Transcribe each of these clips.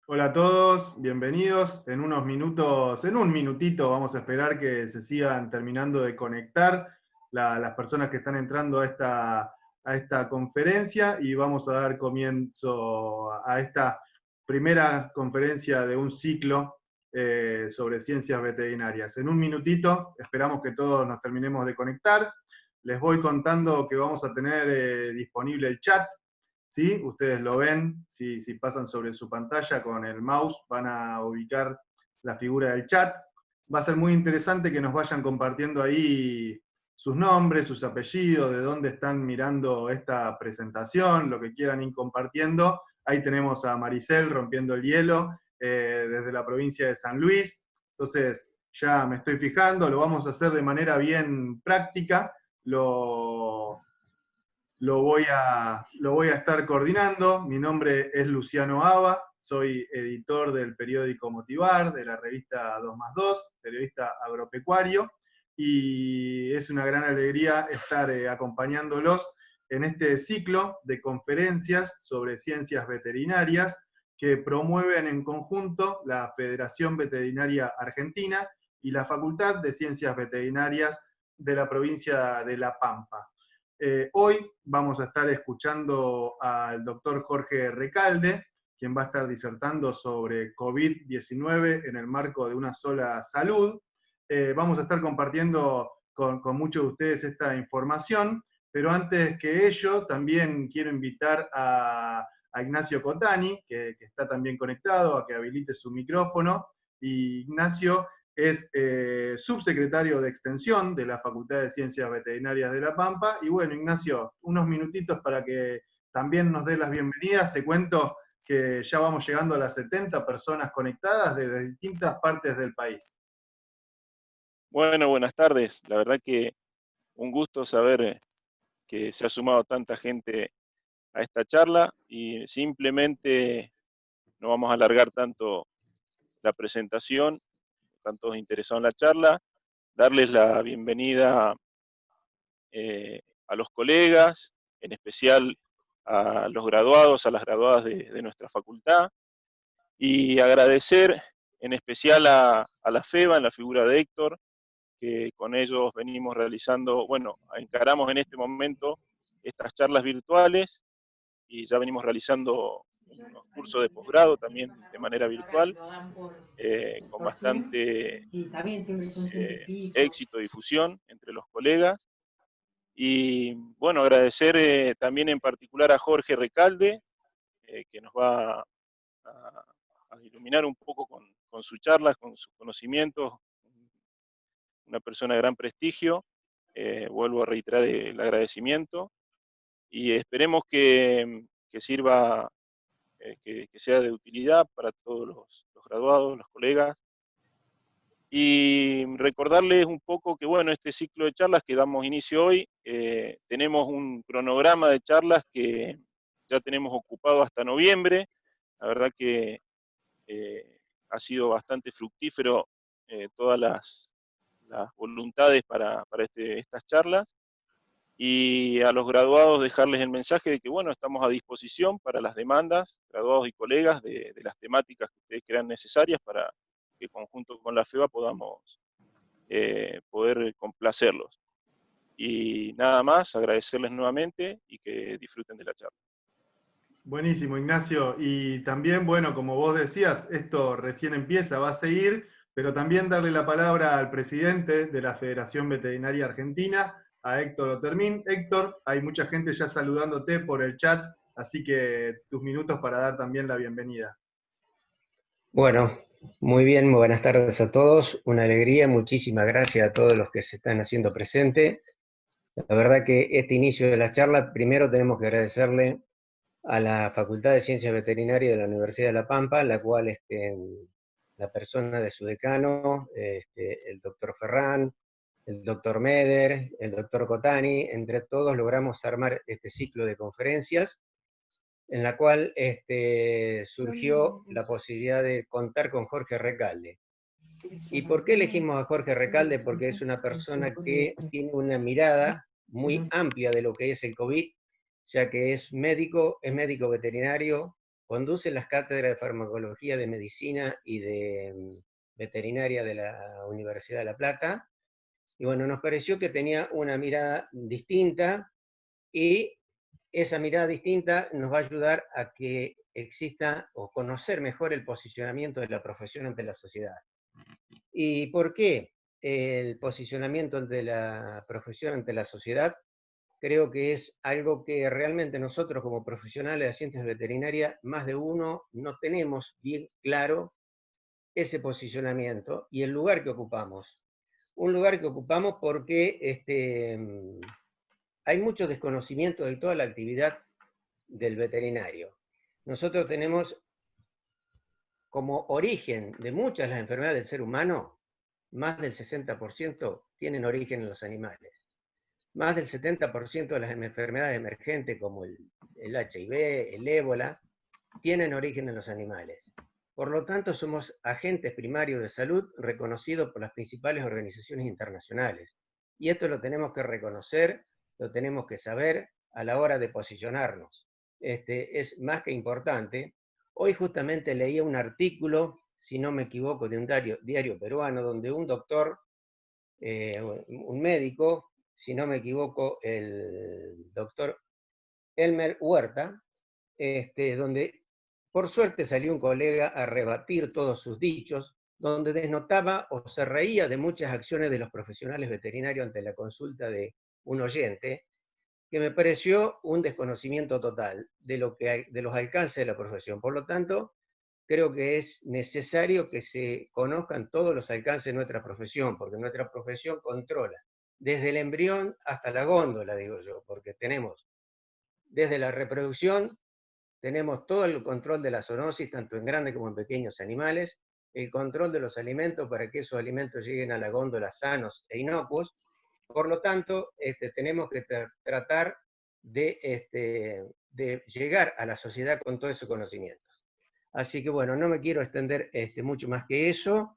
Hola a todos, bienvenidos. En unos minutos, en un minutito vamos a esperar que se sigan terminando de conectar las personas que están entrando a esta conferencia y vamos a dar comienzo a esta primera conferencia de un ciclo sobre ciencias veterinarias. En un minutito esperamos que todos nos terminemos de conectar. Les voy contando que vamos a tener disponible el chat. ¿Sí? Ustedes lo ven, si pasan sobre su pantalla con el mouse van a ubicar la figura del chat. Va a ser muy interesante que nos vayan compartiendo ahí sus nombres, sus apellidos, de dónde están mirando esta presentación, lo que quieran ir compartiendo. Ahí tenemos a Maricel rompiendo el hielo desde la provincia de San Luis. Entonces, ya me estoy fijando, lo vamos a hacer de manera bien práctica. Lo voy a estar coordinando. Mi nombre es Luciano Aba, soy editor del periódico Motivar, de la revista 2+2, periodista agropecuario, y es una gran alegría estar acompañándolos en este ciclo de conferencias sobre ciencias veterinarias que promueven en conjunto la Federación Veterinaria Argentina y la Facultad de Ciencias Veterinarias de la provincia de La Pampa. Hoy vamos a estar escuchando al doctor Jorge Recalde, quien va a estar disertando sobre COVID-19 en el marco de una sola salud. Vamos a estar compartiendo con muchos de ustedes esta información, pero antes que ello, también quiero invitar a Ignacio Cotani, que está también conectado, a que habilite su micrófono. Y Ignacio es subsecretario de Extensión de la Facultad de Ciencias Veterinarias de La Pampa. Y bueno, Ignacio, unos minutitos para que también nos dé las bienvenidas. Te cuento que ya vamos llegando a las 70 personas conectadas desde distintas partes del país. Bueno, buenas tardes. La verdad que un gusto saber que se ha sumado tanta gente a esta charla y simplemente no vamos a alargar tanto la presentación, están todos interesados en la charla, darles la bienvenida a los colegas, en especial a los graduados, a las graduadas de nuestra facultad, y agradecer en especial a la FEBA en la figura de Héctor, que con ellos venimos realizando, bueno, encaramos en este momento estas charlas virtuales y ya venimos realizando unos cursos de posgrado también de manera virtual, con bastante éxito y difusión entre los colegas. Y bueno, agradecer también en particular a Jorge Recalde, que nos va a iluminar un poco con sus charlas, con sus conocimientos, una persona de gran prestigio. Vuelvo a reiterar el agradecimiento y esperemos que sirva, que sea de utilidad para todos los graduados, los colegas. Y recordarles un poco que, bueno, este ciclo de charlas que damos inicio hoy, tenemos un cronograma de charlas que ya tenemos ocupado hasta noviembre. La verdad que ha sido bastante fructífero todas las voluntades para estas charlas, y a los graduados dejarles el mensaje de que, bueno, estamos a disposición para las demandas, graduados y colegas, de las temáticas que ustedes crean necesarias para que conjunto con la FEBA podamos poder complacerlos. Y nada más, agradecerles nuevamente y que disfruten de la charla. Buenísimo, Ignacio. Y también, bueno, como vos decías, esto recién empieza, va a seguir, pero también darle la palabra al presidente de la Federación Veterinaria Argentina, a Héctor Otermín. Héctor, hay mucha gente ya saludándote por el chat, así que tus minutos para dar también la bienvenida. Bueno, muy bien, muy buenas tardes a todos. Una alegría, muchísimas gracias a todos los que se están haciendo presentes. La verdad que este inicio de la charla, primero tenemos que agradecerle a la Facultad de Ciencias Veterinarias de la Universidad de La Pampa, la cual la persona de su decano, el doctor Ferrán, el doctor Meder, el doctor Cotani, entre todos logramos armar este ciclo de conferencias, en la cual surgió la posibilidad de contar con Jorge Recalde. ¿Y por qué elegimos a Jorge Recalde? Porque es una persona que tiene una mirada muy amplia de lo que es el COVID, ya que es médico veterinario, conduce las cátedras de farmacología de medicina y de veterinaria de la Universidad de La Plata. Y bueno, nos pareció que tenía una mirada distinta, y esa mirada distinta nos va a ayudar a que exista o conocer mejor el posicionamiento de la profesión ante la sociedad. ¿Y por qué el posicionamiento de la profesión ante la sociedad? Creo que es algo que realmente nosotros como profesionales de ciencias veterinarias, más de uno, no tenemos bien claro ese posicionamiento y el lugar que ocupamos. Un lugar que ocupamos porque hay mucho desconocimiento de toda la actividad del veterinario. Nosotros tenemos como origen de muchas de las enfermedades del ser humano, más del 60% tienen origen en los animales. Más del 70% de las enfermedades emergentes, como el HIV, el ébola, tienen origen en los animales. Por lo tanto, somos agentes primarios de salud reconocidos por las principales organizaciones internacionales. Y esto lo tenemos que reconocer, lo tenemos que saber a la hora de posicionarnos. Es más que importante. Hoy justamente leía un artículo, si no me equivoco, de un diario peruano, donde un doctor, un médico, si no me equivoco, el doctor Elmer Huerta, donde por suerte salió un colega a rebatir todos sus dichos, donde desnotaba o se reía de muchas acciones de los profesionales veterinarios ante la consulta de un oyente, que me pareció un desconocimiento total de los alcances de la profesión. Por lo tanto, creo que es necesario que se conozcan todos los alcances de nuestra profesión, porque nuestra profesión controla desde el embrión hasta la góndola, digo yo, porque tenemos desde la reproducción, tenemos todo el control de la zoonosis, tanto en grandes como en pequeños animales, el control de los alimentos para que esos alimentos lleguen a la góndola sanos e inocuos. Por lo tanto, tenemos que tratar de llegar a la sociedad con todo ese conocimiento. Así que bueno, no me quiero extender mucho más que eso.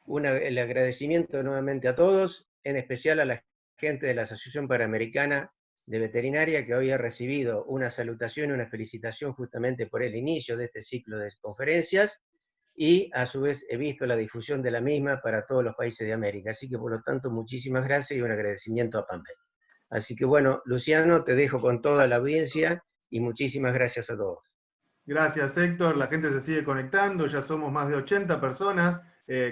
El agradecimiento nuevamente a todos, en especial a la gente de la Asociación Panamericana de Veterinaria, que hoy ha recibido una salutación y una felicitación justamente por el inicio de este ciclo de conferencias, y a su vez he visto la difusión de la misma para todos los países de América. Así que por lo tanto, muchísimas gracias y un agradecimiento a PANVET. Así que bueno, Luciano, te dejo con toda la audiencia y muchísimas gracias a todos. Gracias, Héctor. La gente se sigue conectando, ya somos más de 80 personas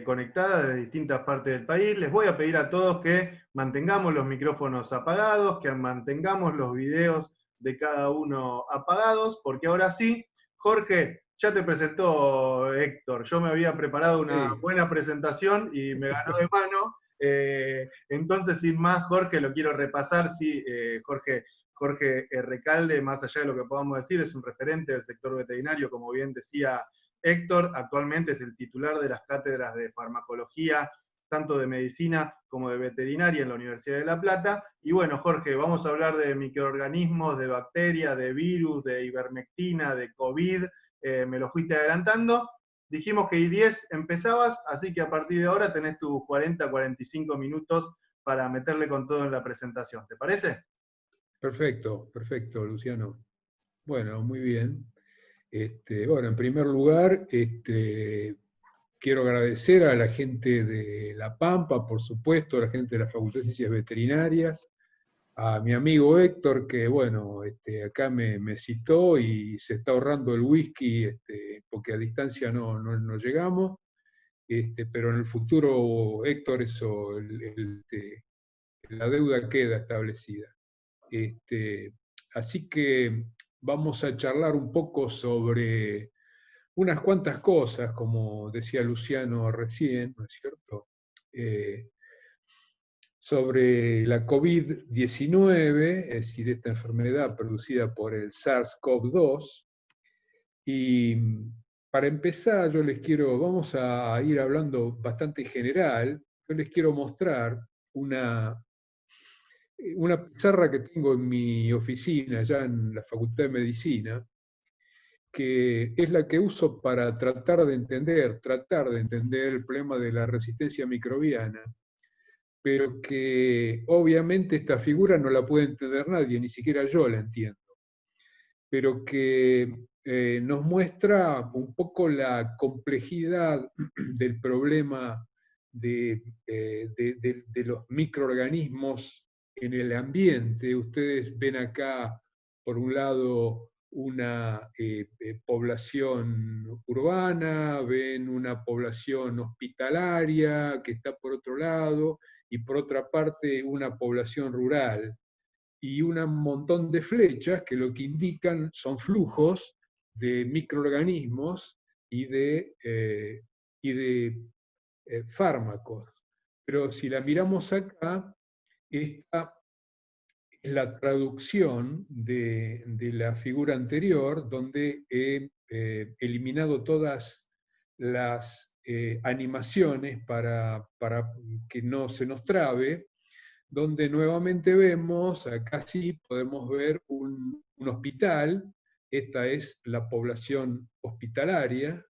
conectadas de distintas partes del país. Les voy a pedir a todos que mantengamos los micrófonos apagados, que mantengamos los videos de cada uno apagados, porque ahora sí, Jorge, ya te presentó Héctor. Yo me había preparado una buena presentación y me ganó de mano. Entonces, sin más, Jorge, lo quiero repasar. Sí, Jorge Recalde, más allá de lo que podamos decir, es un referente del sector veterinario, como bien decía Héctor. Actualmente es el titular de las cátedras de farmacología, tanto de medicina como de veterinaria en la Universidad de La Plata. Y bueno, Jorge, vamos a hablar de microorganismos, de bacterias, de virus, de ivermectina, de COVID. Me lo fuiste adelantando. Dijimos que I10 empezabas, así que a partir de ahora tenés tus 40-45 minutos para meterle con todo en la presentación. ¿Te parece? Perfecto, perfecto, Luciano. Bueno, muy bien. Bueno, en primer lugar, quiero agradecer a la gente de La Pampa, por supuesto, a la gente de la Facultad de Ciencias Veterinarias, a mi amigo Héctor, que bueno, acá me citó y se está ahorrando el whisky, porque a distancia no llegamos, pero en el futuro, Héctor, la deuda queda establecida. Así que vamos a charlar un poco sobre unas cuantas cosas, como decía Luciano recién, ¿no es cierto? Sobre la COVID-19, es decir, esta enfermedad producida por el SARS-CoV-2. Y para empezar, vamos a ir hablando bastante general. Yo les quiero mostrar una pizarra que tengo en mi oficina, ya en la Facultad de Medicina, que es la que uso para tratar de entender el problema de la resistencia microbiana, pero que obviamente esta figura no la puede entender nadie, ni siquiera yo la entiendo, pero que nos muestra un poco la complejidad del problema de los microorganismos en el ambiente. Ustedes ven acá, por un lado, una población urbana, ven una población hospitalaria que está por otro lado, y por otra parte una población rural, y un montón de flechas que lo que indican son flujos de microorganismos y de fármacos. Pero si la miramos acá, esta es la traducción de la figura anterior, donde he eliminado todas las animaciones para que no se nos trabe, donde nuevamente vemos, acá sí podemos ver un hospital. Esta es la población hospitalaria.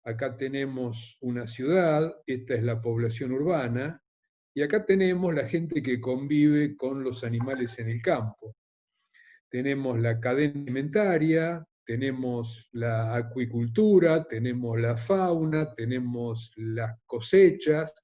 Acá tenemos una ciudad, esta es la población urbana, y acá tenemos la gente que convive con los animales en el campo. Tenemos la cadena alimentaria, tenemos la acuicultura, tenemos la fauna, tenemos las cosechas,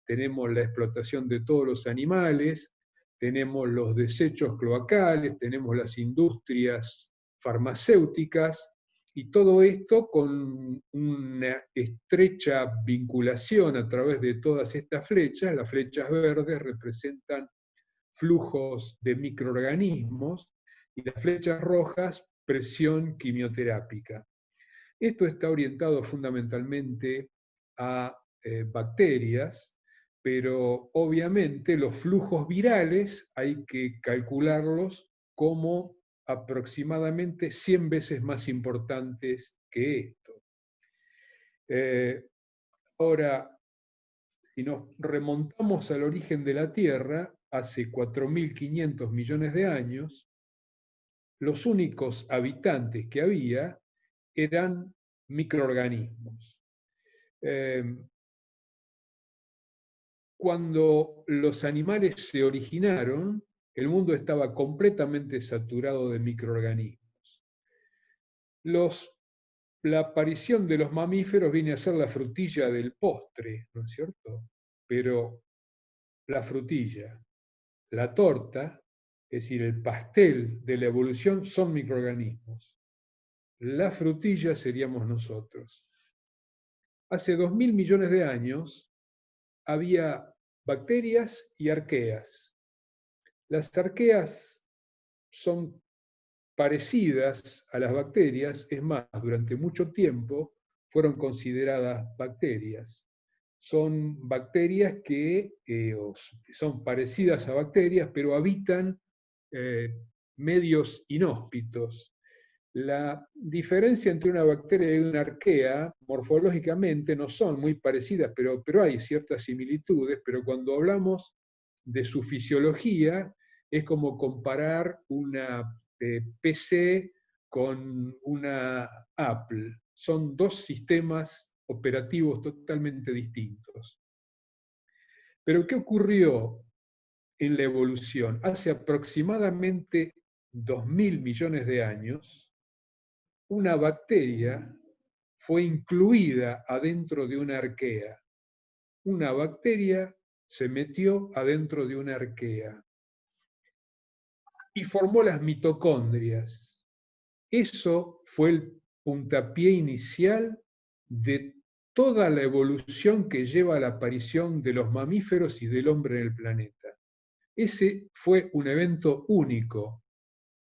tenemos la explotación de todos los animales, tenemos los desechos cloacales, tenemos las industrias farmacéuticas, y todo esto con una estrecha vinculación a través de todas estas flechas. Las flechas verdes representan flujos de microorganismos y las flechas rojas, presión quimioterápica. Esto está orientado fundamentalmente a bacterias, pero obviamente los flujos virales hay que calcularlos como aproximadamente 100 veces más importantes que esto. Ahora, si nos remontamos al origen de la Tierra, hace 4.500 millones de años, los únicos habitantes que había eran microorganismos. Cuando los animales se originaron, el mundo estaba completamente saturado de microorganismos. La aparición de los mamíferos viene a ser la frutilla del postre, ¿no es cierto? Pero la frutilla, la torta, es decir, el pastel de la evolución, son microorganismos. La frutilla seríamos nosotros. Hace 2.000 millones de años había bacterias y arqueas. Las arqueas son parecidas a las bacterias, es más, durante mucho tiempo fueron consideradas bacterias. Son bacterias que son parecidas a bacterias, pero habitan medios inhóspitos. La diferencia entre una bacteria y una arquea, morfológicamente, no son muy parecidas, pero hay ciertas similitudes, pero cuando hablamos de su fisiología, es como comparar una PC con una Apple. Son dos sistemas operativos totalmente distintos. Pero ¿qué ocurrió en la evolución? Hace aproximadamente 2.000 millones de años, una bacteria fue incluida adentro de una arquea. Una bacteria se metió adentro de una arquea y formó las mitocondrias. Eso fue el puntapié inicial de toda la evolución que lleva a la aparición de los mamíferos y del hombre en el planeta. Ese fue un evento único.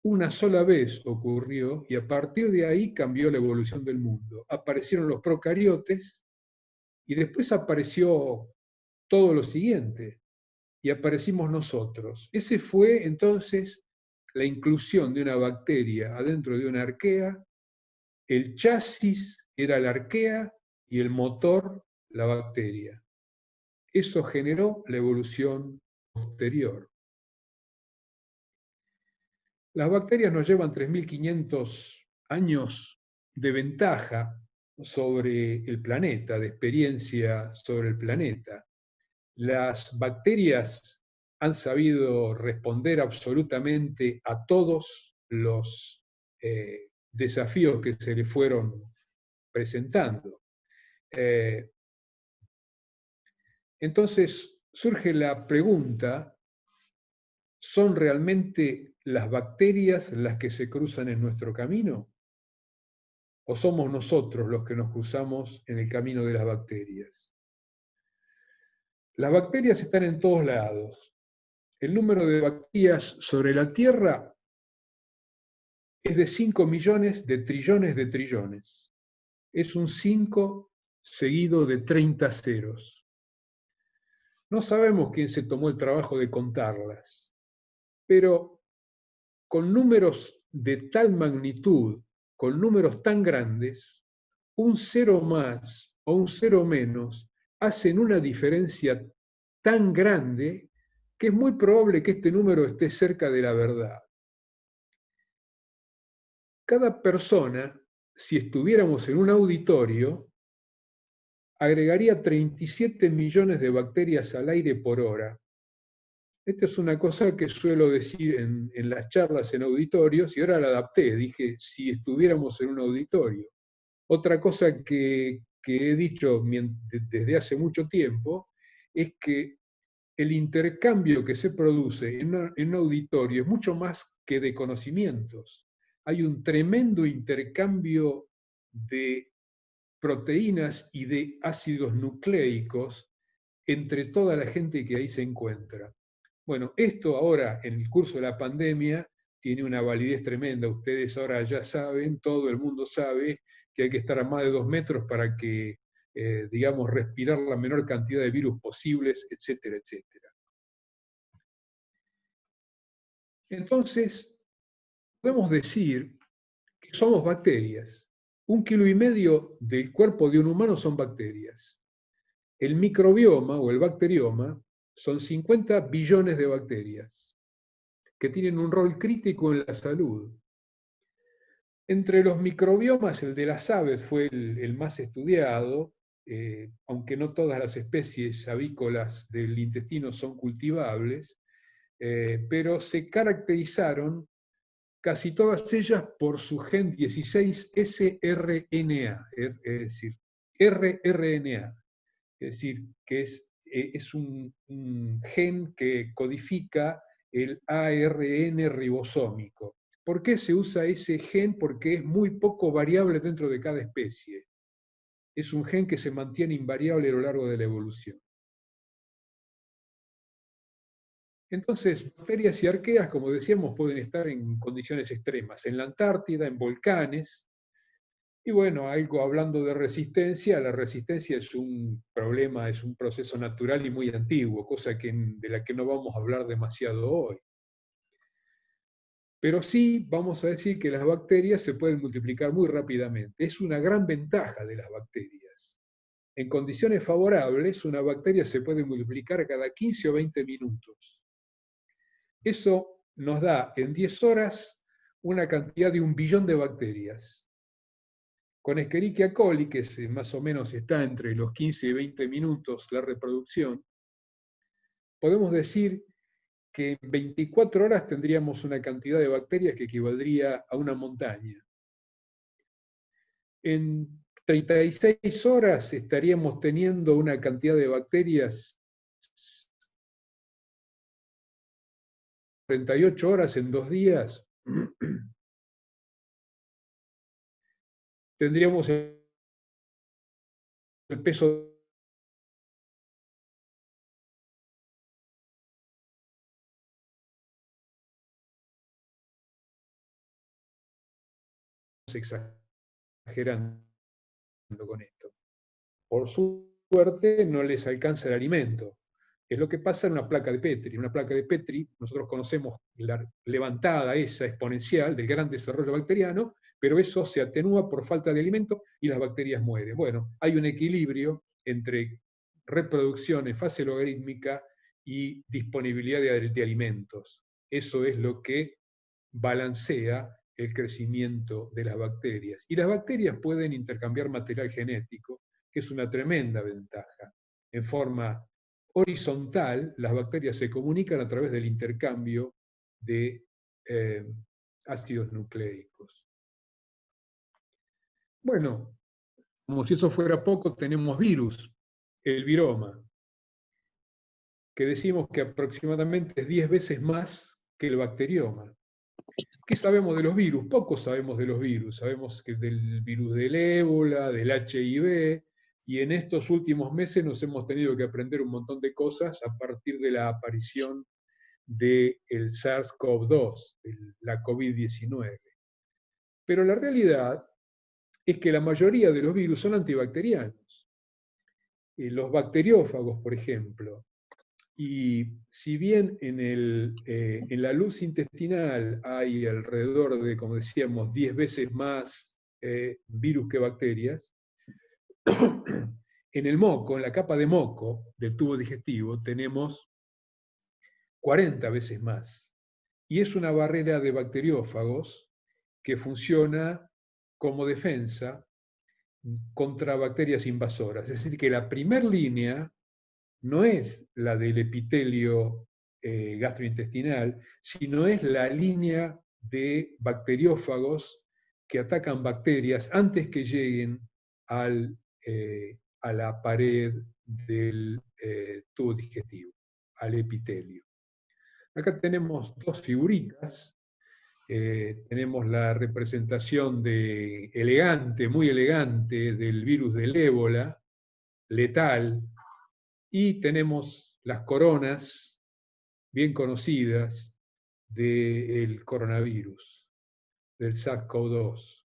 Una sola vez ocurrió y a partir de ahí cambió la evolución del mundo. Aparecieron los procariotes y después apareció todo lo siguiente y aparecimos nosotros. Ese fue entonces la inclusión de una bacteria adentro de una arquea. El chasis era la arquea y el motor la bacteria. Eso generó la evolución posterior. Las bacterias nos llevan 3.500 años de ventaja sobre el planeta, de experiencia sobre el planeta. Las bacterias han sabido responder absolutamente a todos los desafíos que se le fueron presentando. Entonces surge la pregunta, ¿son realmente las bacterias las que se cruzan en nuestro camino? ¿O somos nosotros los que nos cruzamos en el camino de las bacterias? Las bacterias están en todos lados. El número de bacterias sobre la Tierra es de 5 millones de trillones de trillones. Es un 5 seguido de 30 ceros. No sabemos quién se tomó el trabajo de contarlas, pero con números de tal magnitud, con números tan grandes, un cero más o un cero menos hacen una diferencia tan grande que es muy probable que este número esté cerca de la verdad. Cada persona, si estuviéramos en un auditorio, agregaría 37 millones de bacterias al aire por hora. Esta es una cosa que suelo decir en las charlas en auditorios y ahora la adapté, dije, si estuviéramos en un auditorio. Otra cosa que he dicho desde hace mucho tiempo es que el intercambio que se produce en un auditorio es mucho más que de conocimientos. Hay un tremendo intercambio de proteínas y de ácidos nucleicos entre toda la gente que ahí se encuentra. Bueno, esto ahora en el curso de la pandemia tiene una validez tremenda. Ustedes ahora ya saben, todo el mundo sabe que hay que estar a más de 2 metros para que, digamos, respirar la menor cantidad de virus posibles, etcétera, etcétera. Entonces, podemos decir que somos bacterias. 1,5 kilos del cuerpo de un humano son bacterias. El microbioma o el bacterioma son 50 billones de bacterias que tienen un rol crítico en la salud. Entre los microbiomas, el de las aves fue el más estudiado, aunque no todas las especies avícolas del intestino son cultivables, pero se caracterizaron casi todas ellas por su gen 16S-RNA, es decir, rRNA, es decir, que es un gen que codifica el ARN ribosómico. ¿Por qué se usa ese gen? Porque es muy poco variable dentro de cada especie. Es un gen que se mantiene invariable a lo largo de la evolución. Entonces, bacterias y arqueas, como decíamos, pueden estar en condiciones extremas, en la Antártida, en volcanes. Y bueno, algo hablando de resistencia, la resistencia es un problema, es un proceso natural y muy antiguo, cosa de la que no vamos a hablar demasiado hoy. Pero sí vamos a decir que las bacterias se pueden multiplicar muy rápidamente. Es una gran ventaja de las bacterias. En condiciones favorables, una bacteria se puede multiplicar cada 15 o 20 minutos. Eso nos da en 10 horas una cantidad de 1 billón de bacterias. Con Escherichia coli, que más o menos está entre los 15 y 20 minutos la reproducción, podemos decir que en 24 horas tendríamos una cantidad de bacterias que equivaldría a una montaña. En 36 horas estaríamos teniendo una cantidad de bacterias, 48 horas en 2 días, tendríamos el peso exagerando con esto. Por suerte no les alcanza el alimento. Es lo que pasa en una placa de Petri. Una placa de Petri, nosotros conocemos la levantada esa exponencial del gran desarrollo bacteriano, pero eso se atenúa por falta de alimento y las bacterias mueren. Bueno, hay un equilibrio entre reproducción en fase logarítmica y disponibilidad de alimentos. Eso es lo que balancea el crecimiento de las bacterias. Y las bacterias pueden intercambiar material genético, que es una tremenda ventaja. En forma horizontal, las bacterias se comunican a través del intercambio de ácidos nucleicos. Bueno, como si eso fuera poco, tenemos virus, el viroma, que decimos que aproximadamente es 10 veces más que el bacterioma. ¿Qué sabemos de los virus? Poco sabemos de los virus. Sabemos que del virus del ébola, del HIV, y en estos últimos meses nos hemos tenido que aprender un montón de cosas a partir de la aparición del SARS-CoV-2, la COVID-19. Pero la realidad es que la mayoría de los virus son antibacterianos. Los bacteriófagos, por ejemplo. Y si bien en la luz intestinal hay alrededor de, como decíamos, 10 veces más virus que bacterias, en el moco, en la capa de moco del tubo digestivo, tenemos 40 veces más. Y es una barrera de bacteriófagos que funciona como defensa contra bacterias invasoras. Es decir, que la primera línea no es la del epitelio gastrointestinal, sino es la línea de bacteriófagos que atacan bacterias antes que lleguen a la pared del tubo digestivo, al epitelio. Acá tenemos dos figuritas. Tenemos la representación muy elegante del virus del ébola, letal, y tenemos las coronas bien conocidas del coronavirus, del SARS-CoV-2.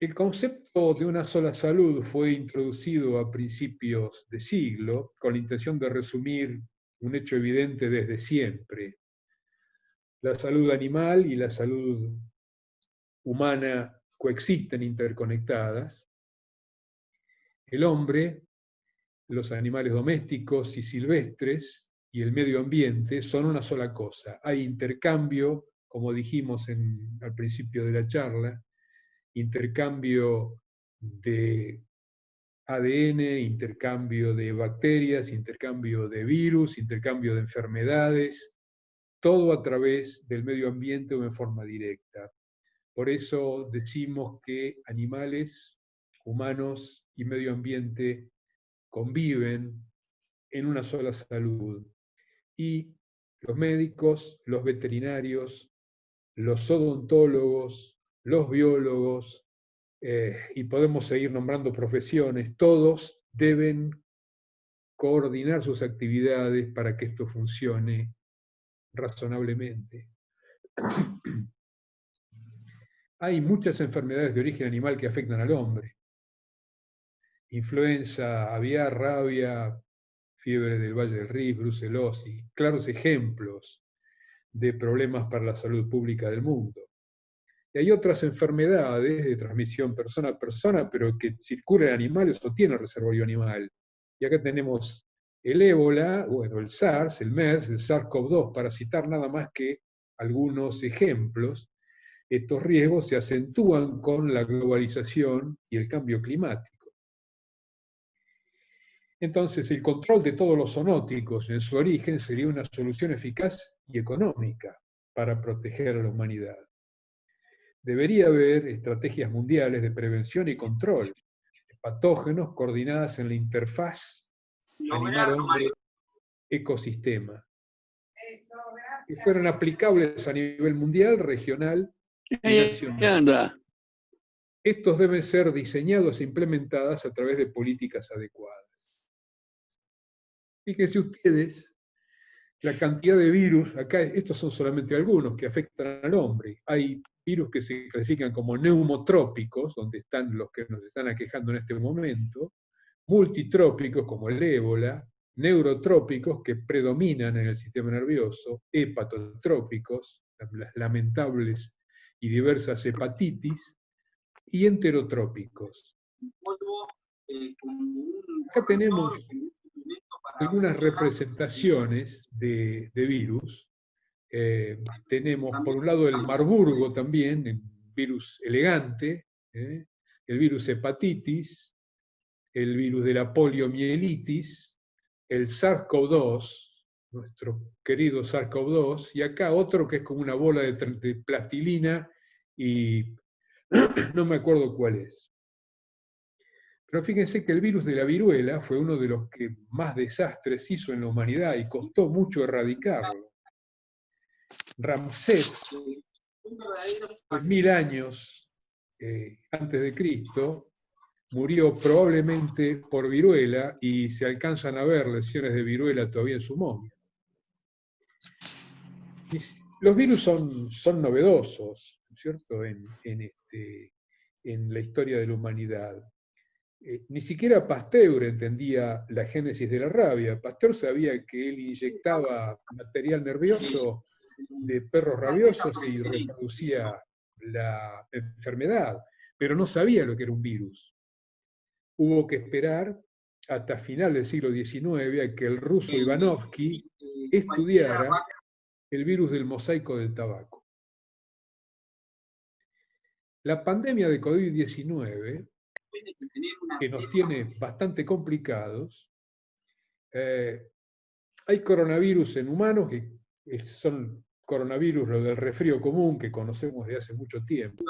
El concepto de una sola salud fue introducido a principios de siglo con la intención de resumir un hecho evidente desde siempre. La salud animal y la salud humana coexisten interconectadas. El hombre, los animales domésticos y silvestres y el medio ambiente son una sola cosa. Hay intercambio, como dijimos al principio de la charla, intercambio de ADN, intercambio de bacterias, intercambio de virus, intercambio de enfermedades, todo a través del medio ambiente o en forma directa. Por eso decimos que animales, humanos y medio ambiente conviven en una sola salud. Y los médicos, los veterinarios, los odontólogos, los biólogos, y podemos seguir nombrando profesiones, todos deben coordinar sus actividades para que esto funcione razonablemente. Hay muchas enfermedades de origen animal que afectan al hombre. Influenza aviar, rabia, fiebre del Valle del Rift, brucelosis, claros ejemplos de problemas para la salud pública del mundo. Y hay otras enfermedades de transmisión persona a persona, pero que circulan en animales o tienen reservorio animal. Y acá tenemos el ébola, bueno, el SARS, el MERS, el SARS-CoV-2, para citar nada más que algunos ejemplos. Estos riesgos se acentúan con la globalización y el cambio climático. Entonces, el control de todos los zoonóticos en su origen sería una solución eficaz y económica para proteger a la humanidad. Debería haber estrategias mundiales de prevención y control de patógenos coordinadas en la interfaz animal-hombre-ecosistema, que fueran aplicables a nivel mundial, regional y nacional. Estos deben ser diseñados e implementados a través de políticas adecuadas. Fíjense ustedes la cantidad de virus, acá estos son solamente algunos que afectan al hombre. Hay virus que se clasifican como neumotrópicos, donde están los que nos están aquejando en este momento, multitrópicos como el ébola, neurotrópicos que predominan en el sistema nervioso, hepatotrópicos, las lamentables y diversas hepatitis, y enterotrópicos. Acá tenemos algunas representaciones de virus. Tenemos por un lado el Marburgo también, el virus elegante, el virus hepatitis, el virus de la poliomielitis, el SARS-CoV-2, nuestro querido SARS-CoV-2, y acá otro que es como una bola de plastilina y no me acuerdo cuál es. Pero fíjense que el virus de la viruela fue uno de los que más desastres hizo en la humanidad y costó mucho erradicarlo. Ramsés, 3000 años antes de Cristo, murió probablemente por viruela y se alcanzan a ver lesiones de viruela todavía en su momia. Los virus son novedosos, ¿no es cierto?, en la historia de la humanidad. Ni siquiera Pasteur entendía la génesis de la rabia. Pasteur sabía que él inyectaba material nervioso de perros rabiosos y reproducía la enfermedad, pero no sabía lo que era un virus. Hubo que esperar hasta final del siglo XIX a que el ruso Ivanovsky estudiara el virus del mosaico del tabaco. La pandemia de COVID-19, que nos tiene bastante complicados, hay coronavirus en humanos que son coronavirus, lo del resfrío común que conocemos de hace mucho tiempo,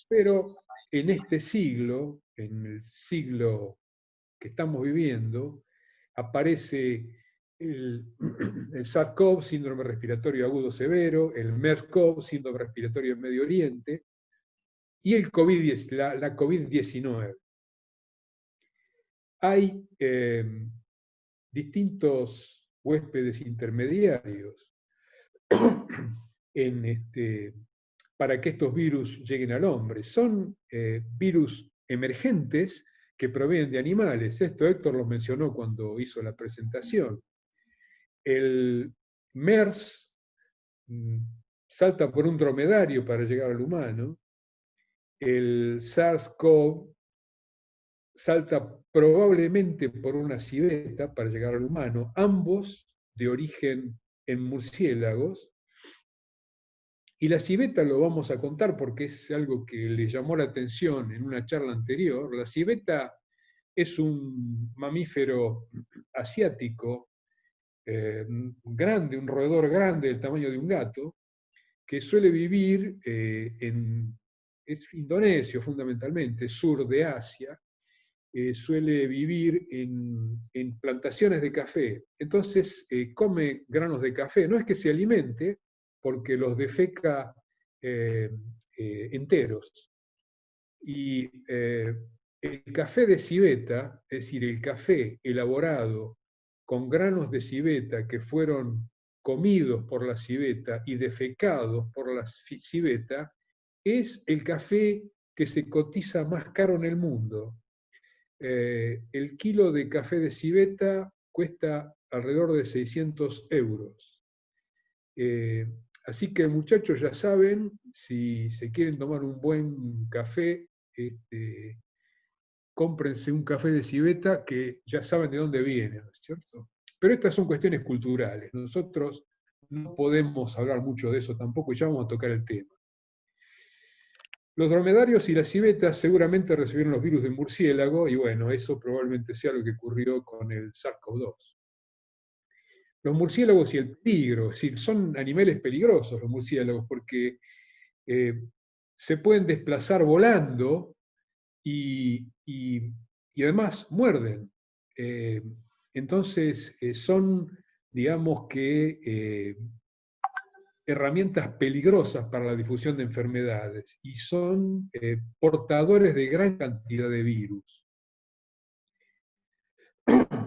pero en este siglo, en el siglo que estamos viviendo, aparece el SARS-CoV, síndrome respiratorio agudo severo, el MERS-CoV, síndrome respiratorio en Medio Oriente, y el la COVID-19. Hay distintos huéspedes intermediarios para que estos virus lleguen al hombre. Son virus emergentes que provienen de animales. Esto Héctor lo mencionó cuando hizo la presentación. El MERS salta por un dromedario para llegar al humano. El SARS-CoV salta probablemente por una civeta para llegar al humano, ambos de origen en murciélagos. Y la civeta lo vamos a contar porque es algo que le llamó la atención en una charla anterior. La civeta es un mamífero asiático grande, un roedor grande del tamaño de un gato, que suele vivir es indonesio fundamentalmente, sur de Asia, suele vivir en plantaciones de café. Entonces come granos de café. No es que se alimente, porque los defeca enteros. Y el café de civeta, es decir, el café elaborado con granos de civeta que fueron comidos por la civeta y defecados por la civeta, es el café que se cotiza más caro en el mundo. El kilo de café de civeta cuesta alrededor de 600 euros. Así que muchachos ya saben, si se quieren tomar un buen café, cómprense un café de civeta que ya saben de dónde viene, ¿no es cierto? Pero estas son cuestiones culturales. Nosotros no podemos hablar mucho de eso tampoco y ya vamos a tocar el tema. Los dromedarios y las civetas seguramente recibieron los virus de murciélago y bueno, eso probablemente sea lo que ocurrió con el SARS-CoV-2. Los murciélagos y el peligro, es decir, son animales peligrosos los murciélagos porque se pueden desplazar volando y además muerden. Entonces son, digamos que, herramientas peligrosas para la difusión de enfermedades y son portadores de gran cantidad de virus.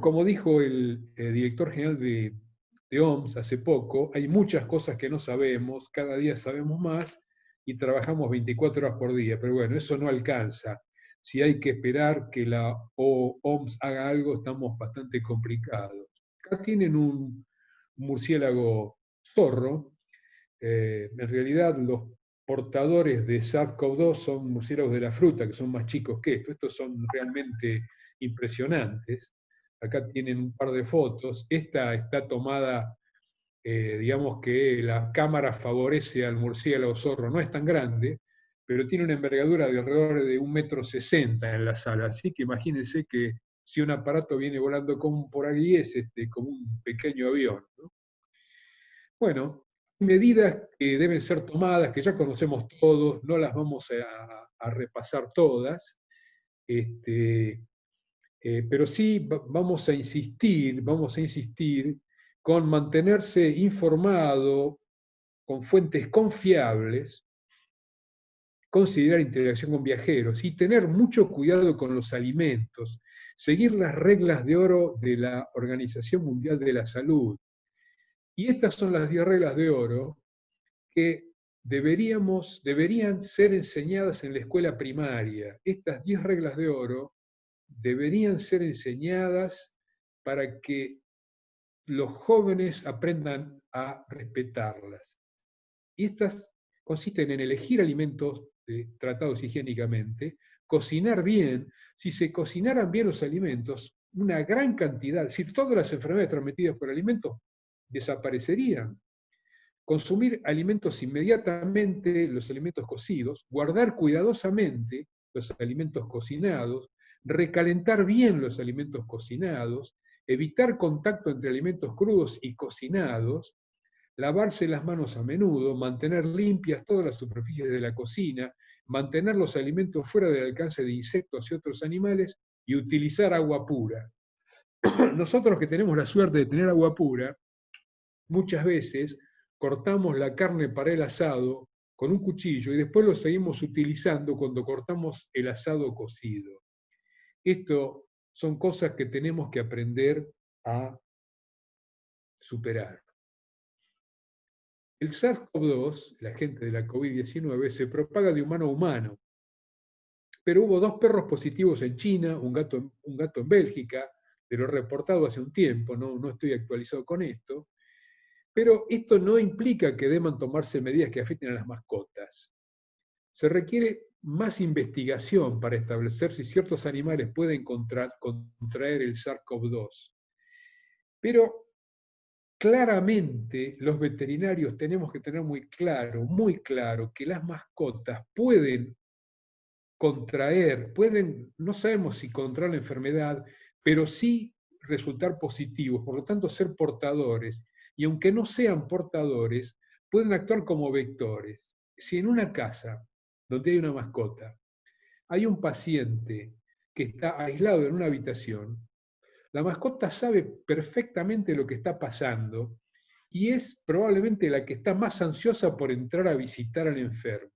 Como dijo el director general de OMS hace poco, hay muchas cosas que no sabemos, cada día sabemos más y trabajamos 24 horas por día, pero bueno, eso no alcanza. Si hay que esperar que la OMS haga algo, estamos bastante complicados. Acá tienen un murciélago zorro. En realidad los portadores de SARS-CoV-2 son murciélagos de la fruta, que son más chicos que esto. Estos son realmente impresionantes. Acá tienen un par de fotos. Esta está tomada, digamos que la cámara favorece al murciélago zorro. No es tan grande, pero tiene una envergadura de alrededor de 1,60 m en la sala. Así que imagínense que si un aparato viene volando por ahí es como un pequeño avión, ¿no? Bueno, medidas que deben ser tomadas, que ya conocemos todos, no las vamos a repasar todas, pero sí vamos a insistir con mantenerse informado con fuentes confiables, considerar interacción con viajeros y tener mucho cuidado con los alimentos, seguir las reglas de oro de la Organización Mundial de la Salud. Y estas son las 10 reglas de oro que deberían ser enseñadas en la escuela primaria. Estas 10 reglas de oro deberían ser enseñadas para que los jóvenes aprendan a respetarlas. Y estas consisten en elegir alimentos tratados higiénicamente, cocinar bien. Si se cocinaran bien los alimentos, una gran cantidad, es decir, todas las enfermedades transmitidas por alimentos desaparecerían. Consumir alimentos inmediatamente, los alimentos cocidos, guardar cuidadosamente los alimentos cocinados, recalentar bien los alimentos cocinados, evitar contacto entre alimentos crudos y cocinados, lavarse las manos a menudo, mantener limpias todas las superficies de la cocina, mantener los alimentos fuera del alcance de insectos y otros animales y utilizar agua pura. Nosotros que tenemos la suerte de tener agua pura, muchas veces cortamos la carne para el asado con un cuchillo y después lo seguimos utilizando cuando cortamos el asado cocido. Esto son cosas que tenemos que aprender a superar. El SARS-CoV-2, el agente de la COVID-19, se propaga de humano a humano, pero hubo 2 perros positivos en China, un gato en Bélgica, de lo reportado hace un tiempo, no estoy actualizado con esto, pero esto no implica que deban tomarse medidas que afecten a las mascotas. Se requiere más investigación para establecer si ciertos animales pueden contraer el SARS-CoV-2. Pero claramente los veterinarios tenemos que tener muy claro que las mascotas pueden contraer, no sabemos si contraer la enfermedad, pero sí resultar positivos, por lo tanto ser portadores. Y aunque no sean portadores, pueden actuar como vectores. Si en una casa donde hay una mascota hay un paciente que está aislado en una habitación, la mascota sabe perfectamente lo que está pasando y es probablemente la que está más ansiosa por entrar a visitar al enfermo.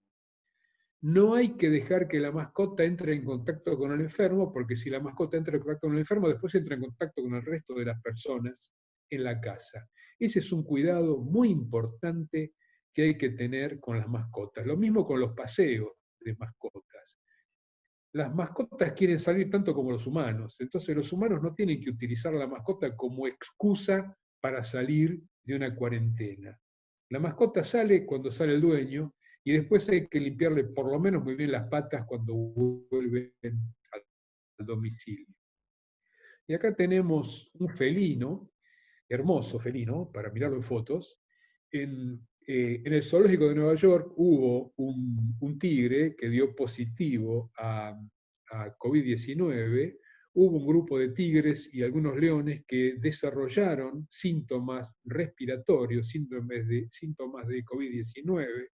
No hay que dejar que la mascota entre en contacto con el enfermo, porque si la mascota entra en contacto con el enfermo, después entra en contacto con el resto de las personas en la casa. Ese es un cuidado muy importante que hay que tener con las mascotas. Lo mismo con los paseos de mascotas. Las mascotas quieren salir tanto como los humanos, entonces los humanos no tienen que utilizar la mascota como excusa para salir de una cuarentena. La mascota sale cuando sale el dueño y después hay que limpiarle por lo menos muy bien las patas cuando vuelven al domicilio. Y acá tenemos un felino, hermoso felino, para mirarlo en fotos. En el zoológico de Nueva York hubo un tigre que dio positivo a COVID-19, hubo un grupo de tigres y algunos leones que desarrollaron síntomas respiratorios, síntomas de COVID-19.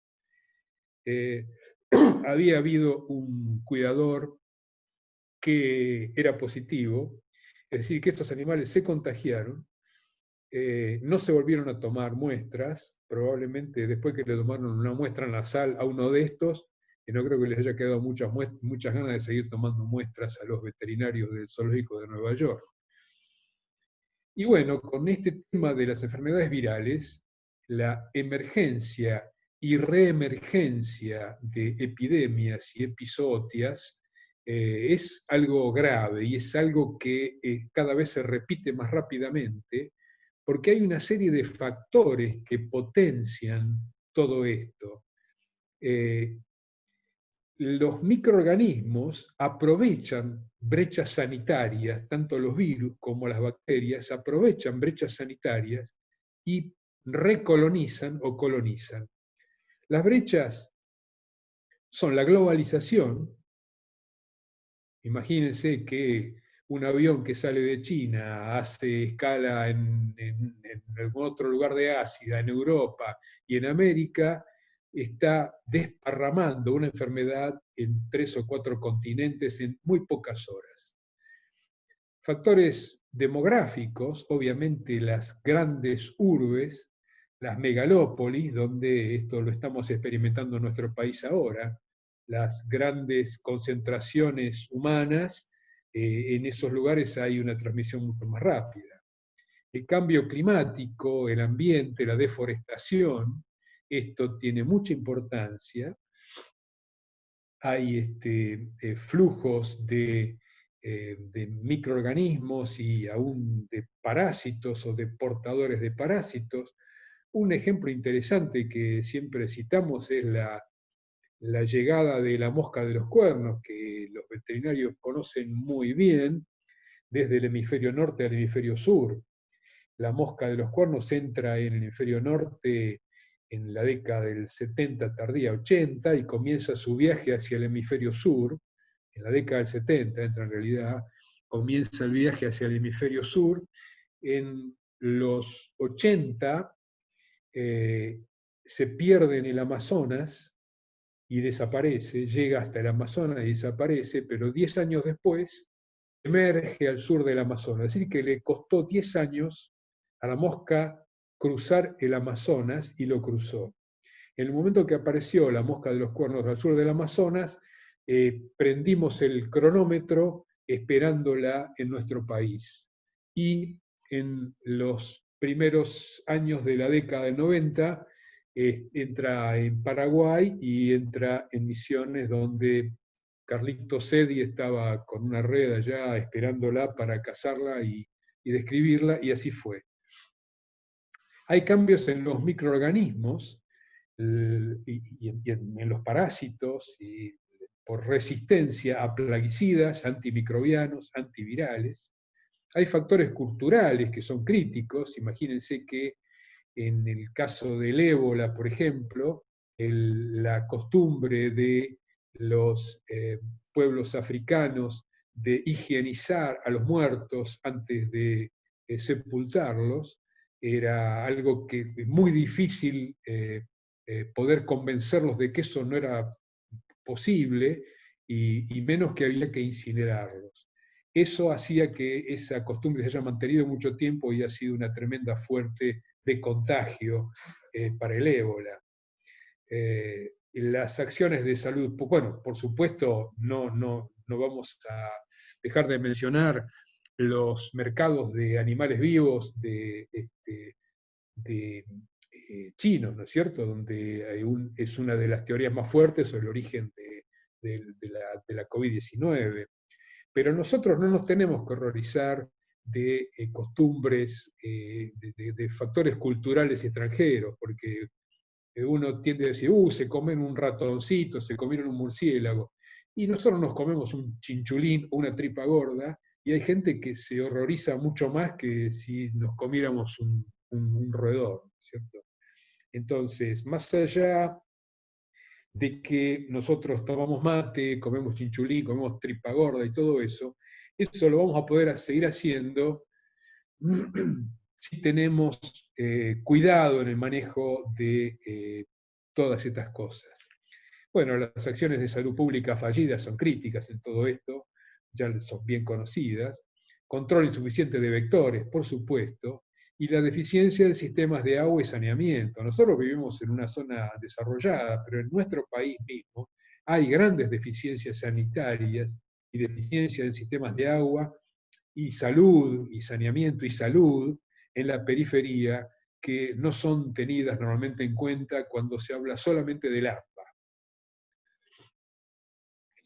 Había habido un cuidador que era positivo, es decir, que estos animales se contagiaron, no se volvieron a tomar muestras, probablemente después que le tomaron una muestra nasal a uno de estos, y no creo que les haya quedado muchas ganas de seguir tomando muestras a los veterinarios del zoológico de Nueva York. Y bueno, con este tema de las enfermedades virales, la emergencia y reemergencia de epidemias y episodias es algo grave y es algo que cada vez se repite más rápidamente, porque hay una serie de factores que potencian todo esto. Los microorganismos aprovechan brechas sanitarias, tanto los virus como las bacterias aprovechan brechas sanitarias y recolonizan o colonizan. Las brechas son la globalización. Imagínense que un avión que sale de China, hace escala en algún otro lugar de Asia, en Europa y en América, está desparramando una enfermedad en 3 o 4 continentes en muy pocas horas. Factores demográficos, obviamente las grandes urbes, las megalópolis, donde esto lo estamos experimentando en nuestro país ahora, las grandes concentraciones humanas, en esos lugares hay una transmisión mucho más rápida. El cambio climático, el ambiente, la deforestación, esto tiene mucha importancia. Hay flujos de microorganismos y aún de parásitos o de portadores de parásitos. Un ejemplo interesante que siempre citamos es la llegada de la mosca de los cuernos, que los veterinarios conocen muy bien, desde el hemisferio norte al hemisferio sur. La mosca de los cuernos entra en el hemisferio norte en la década del 70, tardía 80, y comienza su viaje hacia el hemisferio sur. En la década del 70 entra en realidad, comienza el viaje hacia el hemisferio sur. En los 80 se pierde en el Amazonas y desaparece, llega hasta el Amazonas y desaparece, pero 10 años después emerge al sur del Amazonas. Es decir, que le costó 10 años a la mosca cruzar el Amazonas y lo cruzó. En el momento que apareció la mosca de los cuernos al sur del Amazonas, prendimos el cronómetro esperándola en nuestro país. Y en los primeros años de la década del 90, entra en Paraguay y entra en Misiones, donde Carlito Sedi estaba con una red allá esperándola para cazarla y describirla, y así fue. Hay cambios en los microorganismos y en los parásitos, y por resistencia a plaguicidas, antimicrobianos, antivirales. Hay factores culturales que son críticos. Imagínense que en el caso del ébola, por ejemplo, la costumbre de los pueblos africanos de higienizar a los muertos antes de sepultarlos era algo que es muy difícil poder convencerlos de que eso no era posible, y menos que había que incinerarlos. Eso hacía que esa costumbre se haya mantenido mucho tiempo y ha sido una tremenda fuente de contagio para el ébola. Las acciones de salud, bueno, por supuesto, no vamos a dejar de mencionar los mercados de animales vivos chinos, ¿no es cierto? Donde es una de las teorías más fuertes sobre el origen de la COVID-19. Pero nosotros no nos tenemos que horrorizar de costumbres, de factores culturales extranjeros, porque uno tiende a decir, se comen un ratoncito, se comieron un murciélago, y nosotros nos comemos un chinchulín o una tripa gorda, y hay gente que se horroriza mucho más que si nos comiéramos un roedor, ¿cierto? Entonces, más allá de que nosotros tomamos mate, comemos chinchulín, comemos tripa gorda y todo eso lo vamos a poder seguir haciendo si tenemos cuidado en el manejo de todas estas cosas. Bueno, las acciones de salud pública fallidas son críticas en todo esto, ya son bien conocidas. Control insuficiente de vectores, por supuesto, y la deficiencia de sistemas de agua y saneamiento. Nosotros vivimos en una zona desarrollada, pero en nuestro país mismo hay grandes deficiencias sanitarias y deficiencias en sistemas de agua y salud, y saneamiento y salud en la periferia, que no son tenidas normalmente en cuenta cuando se habla solamente del AMBA.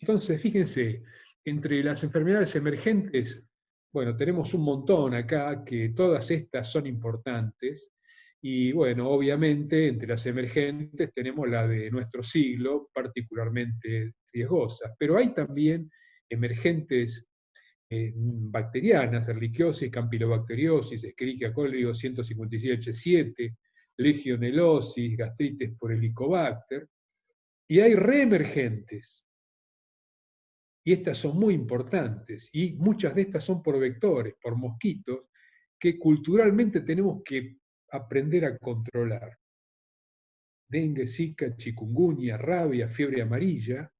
Entonces, fíjense, entre las enfermedades emergentes, bueno, tenemos un montón acá, que todas estas son importantes, y bueno, obviamente entre las emergentes tenemos la de nuestro siglo, particularmente riesgosas, pero hay también emergentes bacterianas, Ehrlichiosis, Campylobacteriosis, Escherichia coli 157H7, legionelosis, gastritis por Helicobacter, y hay reemergentes. y estas son muy importantes, y muchas de estas son por vectores, por mosquitos, que culturalmente tenemos que aprender a controlar. Dengue, zika, chikungunya, rabia, fiebre amarilla,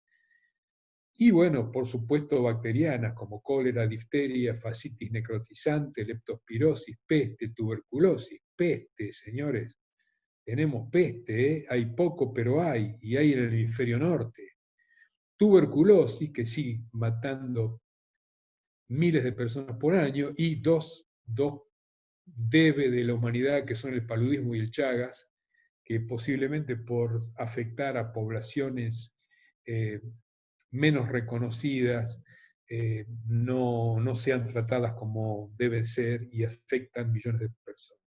y bueno, por supuesto bacterianas como cólera, difteria, fascitis necrotizante, leptospirosis, peste, tuberculosis. Peste, señores, tenemos peste, ¿eh? Hay poco, pero hay, y hay en el hemisferio norte. Tuberculosis, que sigue matando miles de personas por año, y dos debe de la humanidad, que son el paludismo y el Chagas, que posiblemente por afectar a poblaciones menos reconocidas, no sean tratadas como deben ser y afectan millones de personas.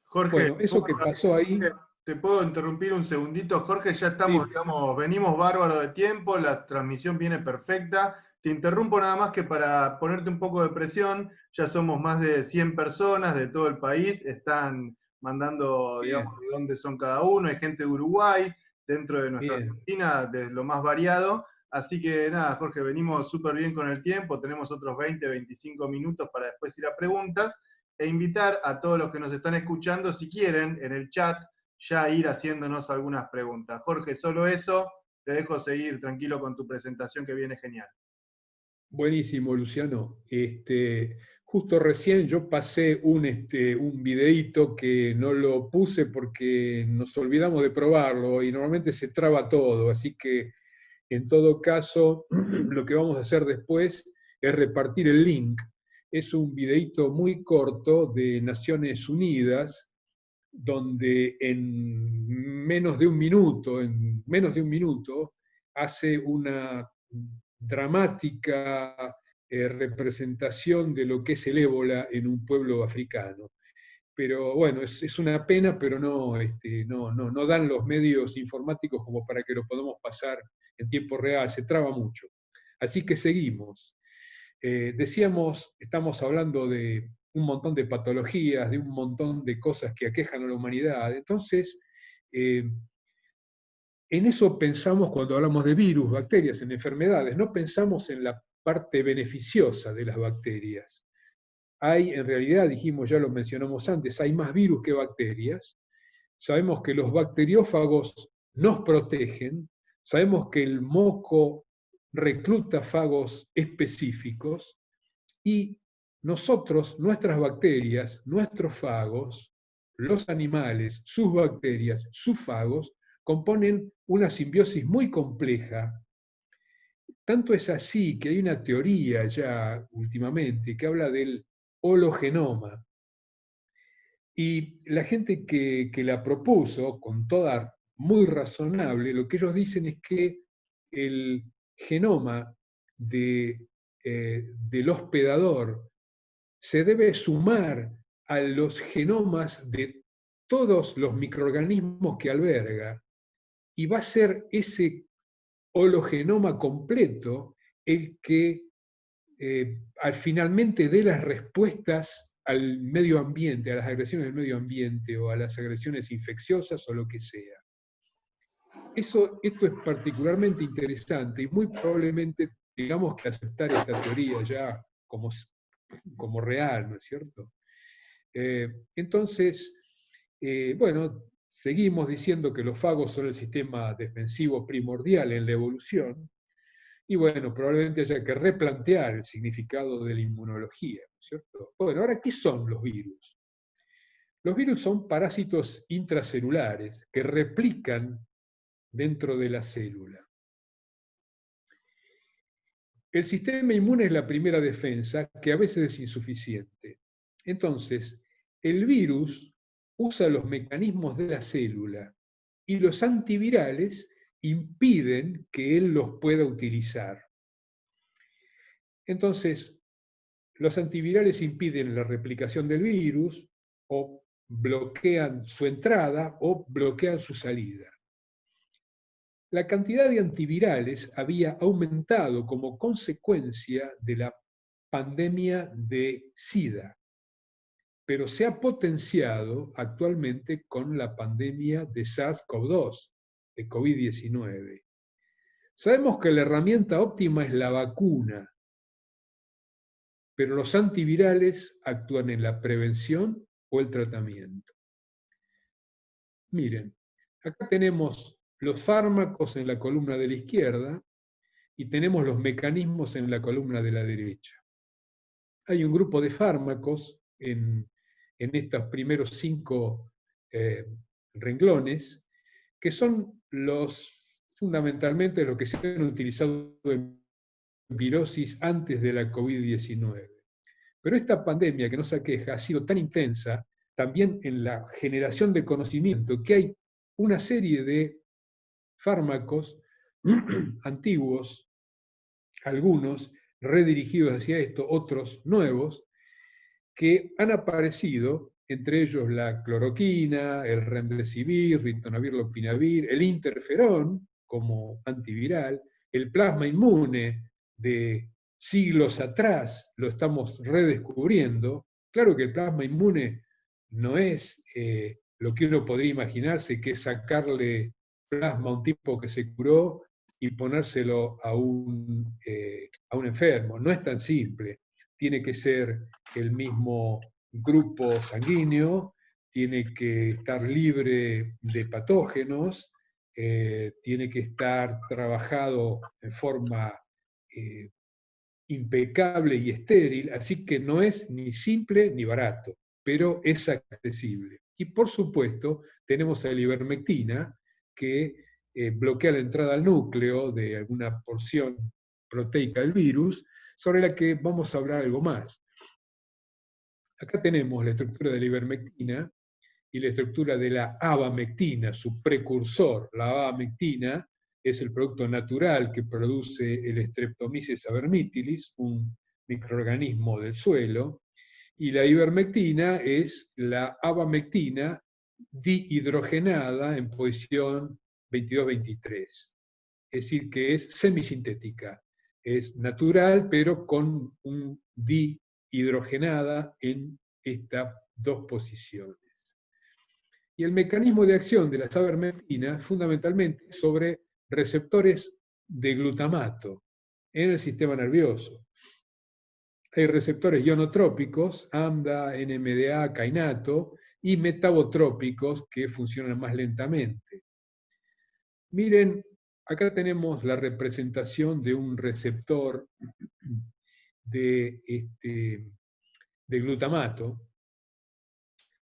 Jorge, Bueno, eso que pasó ahí... ¿te puedo interrumpir un segundito? Jorge, ya estamos, Sí. digamos, venimos bárbaro de tiempo, la transmisión viene perfecta. Te interrumpo nada más que para ponerte un poco de presión. Ya somos más de 100 personas de todo el país, están mandando, Bien. digamos, de dónde son cada uno. Hay gente de Uruguay, dentro de nuestra Bien. Argentina, de lo más variado. Así que nada, Jorge, venimos súper bien con el tiempo. Tenemos otros 20, 25 minutos para después ir a preguntas. E invitar a todos los que nos están escuchando, si quieren, en el chat, ya ir haciéndonos algunas preguntas. Jorge, solo eso, te dejo seguir tranquilo con tu presentación que viene genial. Buenísimo, Luciano. Justo recién yo pasé un videíto que no lo puse porque nos olvidamos de probarlo y normalmente se traba todo, así que en todo caso lo que vamos a hacer después es repartir el link. Es un videíto muy corto de Naciones Unidas, donde en menos de un minuto, hace una dramática representación de lo que es el ébola en un pueblo africano. Pero bueno, es una pena, pero no dan los medios informáticos como para que lo podamos pasar en tiempo real, se traba mucho. Así que seguimos. Decíamos, estamos hablando de un montón de patologías, de un montón de cosas que aquejan a la humanidad. Entonces, en eso pensamos cuando hablamos de virus, bacterias, en enfermedades, no pensamos en la parte beneficiosa de las bacterias. Hay, en realidad, dijimos, ya lo mencionamos antes, hay más virus que bacterias. Sabemos que los bacteriófagos nos protegen, sabemos que el moco recluta fagos específicos y nosotros, nuestras bacterias, nuestros fagos, los animales, sus bacterias, sus fagos, componen una simbiosis muy compleja. Tanto es así que hay una teoría ya últimamente que habla del hologenoma. Y la gente que la propuso, con toda muy razonable, lo que ellos dicen es que el genoma del hospedador se debe sumar a los genomas de todos los microorganismos que alberga, y va a ser ese hologenoma completo el que finalmente dé las respuestas al medio ambiente, a las agresiones del medio ambiente o a las agresiones infecciosas o lo que sea. Esto es particularmente interesante y muy probablemente tengamos que aceptar esta teoría ya como real, ¿no es cierto? Entonces, bueno, seguimos diciendo que los fagos son el sistema defensivo primordial en la evolución, y bueno, probablemente haya que replantear el significado de la inmunología, ¿cierto? Bueno, ahora, ¿qué son los virus? Los virus son parásitos intracelulares que replican dentro de la célula. El sistema inmune es la primera defensa, que a veces es insuficiente. Entonces, el virus usa los mecanismos de la célula y los antivirales impiden que él los pueda utilizar. Entonces, los antivirales impiden la replicación del virus o bloquean su entrada o bloquean su salida. La cantidad de antivirales había aumentado como consecuencia de la pandemia de SIDA, pero se ha potenciado actualmente con la pandemia de SARS-CoV-2, de COVID-19. Sabemos que la herramienta óptima es la vacuna, pero los antivirales actúan en la prevención o el tratamiento. Miren, acá tenemos los fármacos en la columna de la izquierda y tenemos los mecanismos en la columna de la derecha. Hay un grupo de fármacos en estos primeros 5 renglones que son fundamentalmente los que se han utilizado en virosis antes de la COVID-19. Pero esta pandemia que nos aqueja ha sido tan intensa también en la generación de conocimiento que hay una serie de fármacos antiguos, algunos redirigidos hacia esto, otros nuevos, que han aparecido, entre ellos la cloroquina, el remdesivir, ritonavir, lopinavir, el interferón como antiviral, el plasma inmune de siglos atrás, lo estamos redescubriendo. Claro que el plasma inmune no es lo que uno podría imaginarse, que es sacarle plasma a un tipo que se curó y ponérselo a un enfermo. No es tan simple. Tiene que ser el mismo grupo sanguíneo, tiene que estar libre de patógenos, tiene que estar trabajado en forma impecable y estéril, así que no es ni simple ni barato, pero es accesible. Y por supuesto, tenemos a la ivermectina, que bloquea la entrada al núcleo de alguna porción proteica del virus, sobre la que vamos a hablar algo más. Acá tenemos la estructura de la ivermectina y la estructura de la abamectina, su precursor. La abamectina es el producto natural que produce el Streptomyces havermitilis, un microorganismo del suelo, y la ivermectina es la abamectina dihidrogenada en posición 22-23. Es decir, que es semisintética. Es natural, pero con un dihidrogenada en estas 2 posiciones. Y el mecanismo de acción de la ivermectina fundamentalmente sobre receptores de glutamato en el sistema nervioso. Hay receptores ionotrópicos, AMDA, NMDA, kainato, y metabotrópicos que funcionan más lentamente. Miren, acá tenemos la representación de un receptor de glutamato.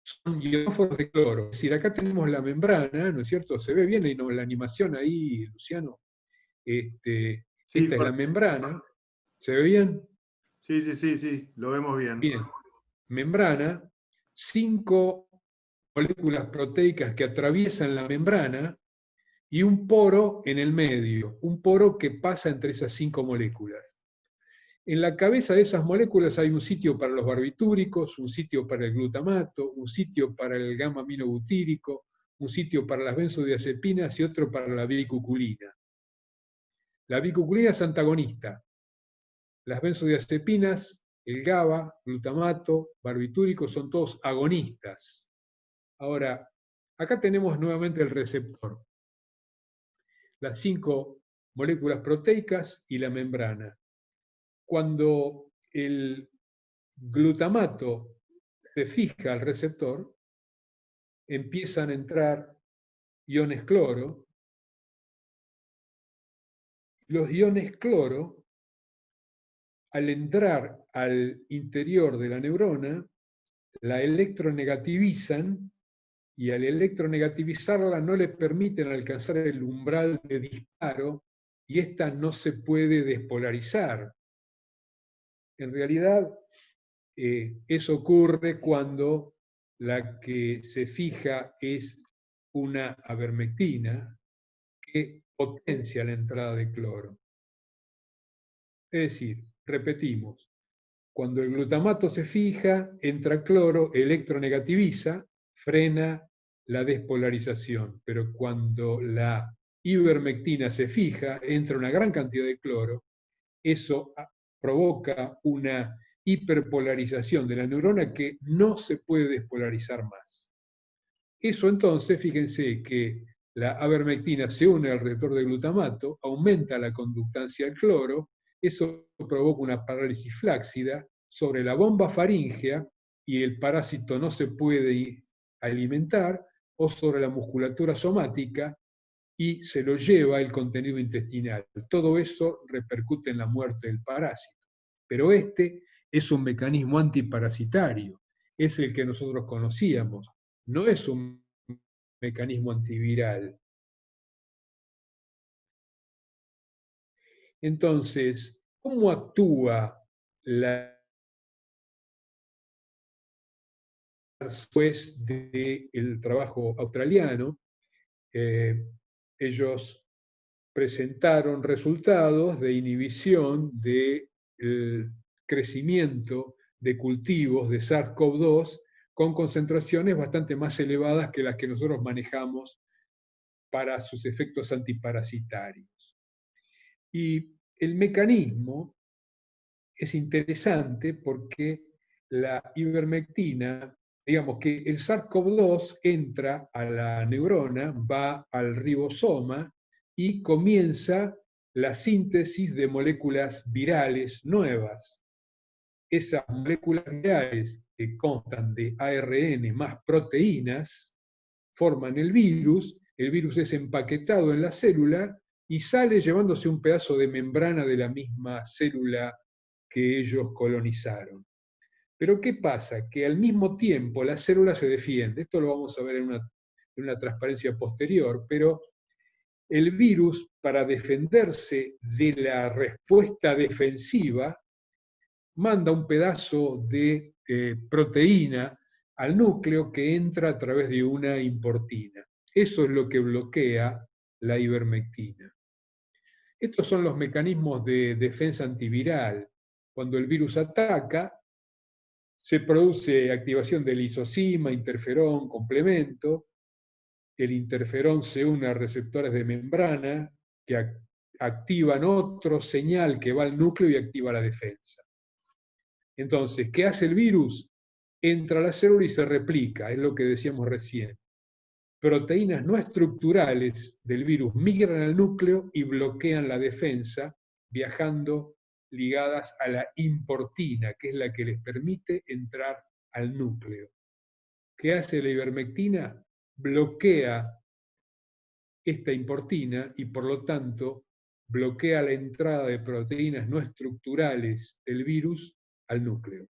Son ionóforos de cloro. Es decir, acá tenemos la membrana, ¿no es cierto? ¿Se ve bien la animación ahí, Luciano? Sí, esta es la membrana. ¿Se ve bien? Sí, lo vemos bien. Bien. Membrana, 5 moléculas proteicas que atraviesan la membrana y un poro en el medio, un poro que pasa entre esas 5 moléculas. En la cabeza de esas moléculas hay un sitio para los barbitúricos, un sitio para el glutamato, un sitio para el gamma-aminobutírico, un sitio para las benzodiazepinas y otro para la bicuculina. La bicuculina es antagonista. Las benzodiazepinas, el GABA, glutamato, barbitúrico son todos agonistas. Ahora, acá tenemos nuevamente el receptor. Las 5 moléculas proteicas y la membrana. Cuando el glutamato se fija al receptor, empiezan a entrar iones cloro. Los iones cloro, al entrar al interior de la neurona, la electronegativizan y al electronegativizarla no le permiten alcanzar el umbral de disparo y esta no se puede despolarizar. En realidad, eso ocurre cuando la que se fija es una avermectina que potencia la entrada de cloro. Es decir, repetimos, cuando el glutamato se fija, entra cloro, electronegativiza, frena la despolarización, pero cuando la ivermectina se fija, entra una gran cantidad de cloro, eso provoca una hiperpolarización de la neurona que no se puede despolarizar más. Eso entonces, fíjense que la avermectina se une al receptor de glutamato, aumenta la conductancia al cloro, eso provoca una parálisis flácida sobre la bomba faríngea y el parásito no se puede alimentar, o sobre la musculatura somática y se lo lleva el contenido intestinal. Todo eso repercute en la muerte del parásito. Pero este es un mecanismo antiparasitario, es el que nosotros conocíamos, no es un mecanismo antiviral. Entonces, ¿cómo actúa después del trabajo australiano? Ellos presentaron resultados de inhibición del crecimiento de cultivos de SARS-CoV-2 con concentraciones bastante más elevadas que las que nosotros manejamos para sus efectos antiparasitarios. Y el mecanismo es interesante porque la ivermectina, digamos que el SARS-CoV-2 entra a la neurona, va al ribosoma y comienza la síntesis de moléculas virales nuevas. Esas moléculas virales que constan de ARN más proteínas forman el virus es empaquetado en la célula y sale llevándose un pedazo de membrana de la misma célula que ellos colonizaron. Pero ¿qué pasa? Que al mismo tiempo la célula se defiende. Esto lo vamos a ver en una transparencia posterior, pero el virus, para defenderse de la respuesta defensiva, manda un pedazo de proteína al núcleo que entra a través de una importina. Eso es lo que bloquea la ivermectina. Estos son los mecanismos de defensa antiviral. Cuando el virus ataca, se produce activación del lisozima, interferón, complemento. El interferón se une a receptores de membrana que activan otro señal que va al núcleo y activa la defensa. Entonces, ¿qué hace el virus? Entra a la célula y se replica, es lo que decíamos recién. Proteínas no estructurales del virus migran al núcleo y bloquean la defensa, viajando ligadas a la importina, que es la que les permite entrar al núcleo. ¿Qué hace la ivermectina? Bloquea esta importina y por lo tanto bloquea la entrada de proteínas no estructurales del virus al núcleo.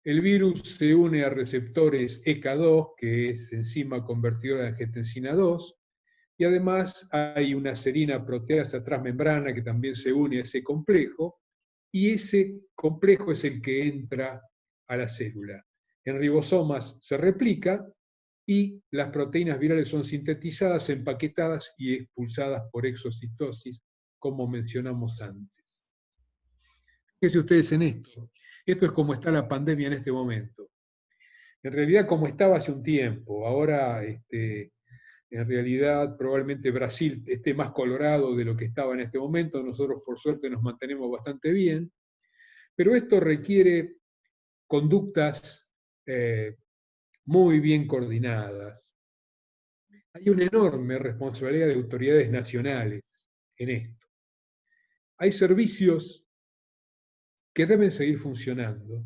El virus se une a receptores ECA2, que es enzima convertidora de angiotensina 2, y además hay una serina proteasa transmembrana que también se une a ese complejo, y ese complejo es el que entra a la célula. En ribosomas se replica y las proteínas virales son sintetizadas, empaquetadas y expulsadas por exocitosis, como mencionamos antes. Fíjense ustedes en esto. Esto es como está la pandemia en este momento. En realidad, como estaba hace un tiempo. Ahora, en realidad, probablemente Brasil esté más colorado de lo que estaba en este momento. Nosotros, por suerte, nos mantenemos bastante bien. Pero esto requiere conductas muy bien coordinadas. Hay una enorme responsabilidad de autoridades nacionales en esto. Hay servicios que deben seguir funcionando,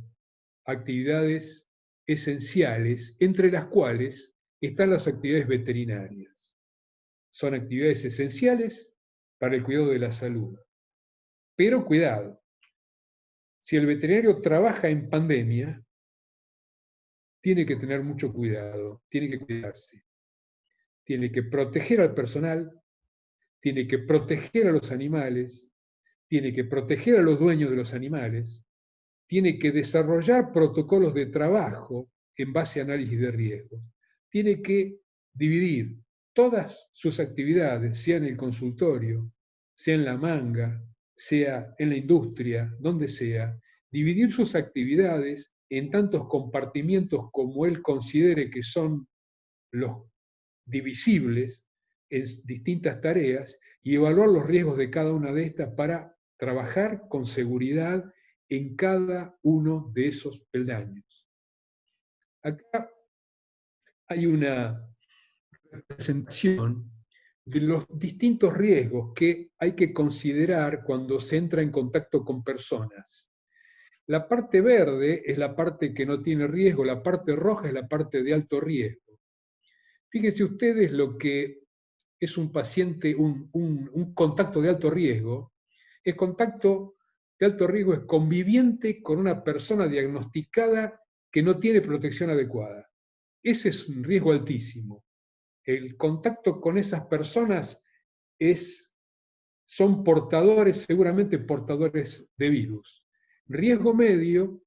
actividades esenciales, entre las cuales están las actividades veterinarias. Son actividades esenciales para el cuidado de la salud. Pero cuidado, si el veterinario trabaja en pandemia, tiene que tener mucho cuidado, tiene que cuidarse. Tiene que proteger al personal, tiene que proteger a los animales, tiene que proteger a los dueños de los animales, tiene que desarrollar protocolos de trabajo en base a análisis de riesgos, tiene que dividir todas sus actividades, sea en el consultorio, sea en la manga, sea en la industria, donde sea, dividir sus actividades en tantos compartimientos como él considere que son los divisibles en distintas tareas y evaluar los riesgos de cada una de estas para trabajar con seguridad en cada uno de esos peldaños. Acá hay una presentación de los distintos riesgos que hay que considerar cuando se entra en contacto con personas. La parte verde es la parte que no tiene riesgo, la parte roja es la parte de alto riesgo. Fíjense ustedes lo que es un paciente, un contacto de alto riesgo. El contacto de alto riesgo es conviviente con una persona diagnosticada que no tiene protección adecuada. Ese es un riesgo altísimo. El contacto con esas personas son portadores, seguramente portadores de virus. Riesgo medio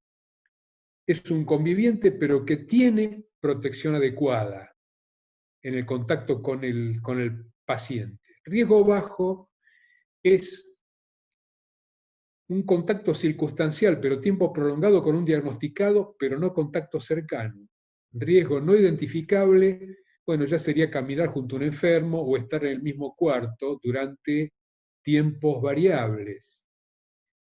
es un conviviente pero que tiene protección adecuada en el contacto con el paciente. Riesgo bajo es un contacto circunstancial, pero tiempo prolongado con un diagnosticado, pero no contacto cercano. Riesgo no identificable, bueno, ya sería caminar junto a un enfermo o estar en el mismo cuarto durante tiempos variables.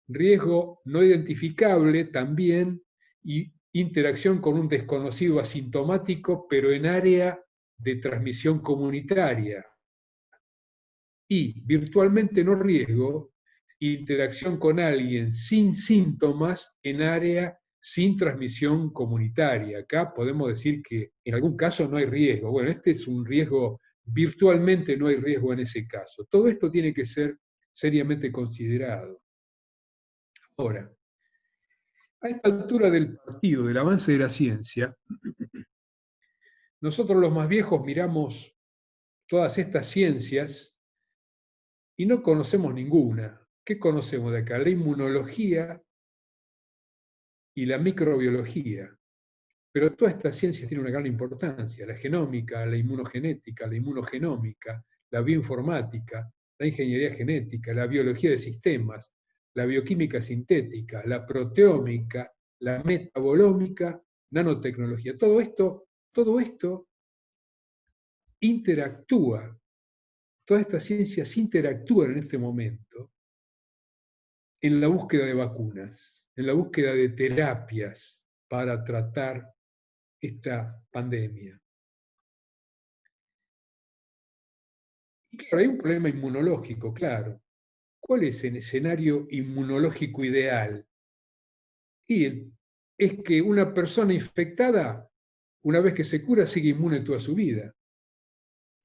Riesgo no identificable también, y interacción con un desconocido asintomático, pero en área de transmisión comunitaria. Y virtualmente no riesgo, interacción con alguien sin síntomas en área sin transmisión comunitaria. Acá podemos decir que en algún caso no hay riesgo. Bueno, este es un riesgo, virtualmente no hay riesgo en ese caso. Todo esto tiene que ser seriamente considerado. Ahora, a esta altura del partido, del avance de la ciencia, nosotros los más viejos miramos todas estas ciencias y no conocemos ninguna. ¿Qué conocemos de acá? La inmunología y la microbiología. Pero todas estas ciencias tienen una gran importancia: la genómica, la inmunogenética, la inmunogenómica, la bioinformática, la ingeniería genética, la biología de sistemas, la bioquímica sintética, la proteómica, la metabolómica, nanotecnología. Todo esto interactúa. Todas estas ciencias interactúan en este momento en la búsqueda de vacunas, en la búsqueda de terapias para tratar esta pandemia. Y claro, hay un problema inmunológico, claro. ¿Cuál es el escenario inmunológico ideal? Y es que una persona infectada, una vez que se cura, sigue inmune toda su vida.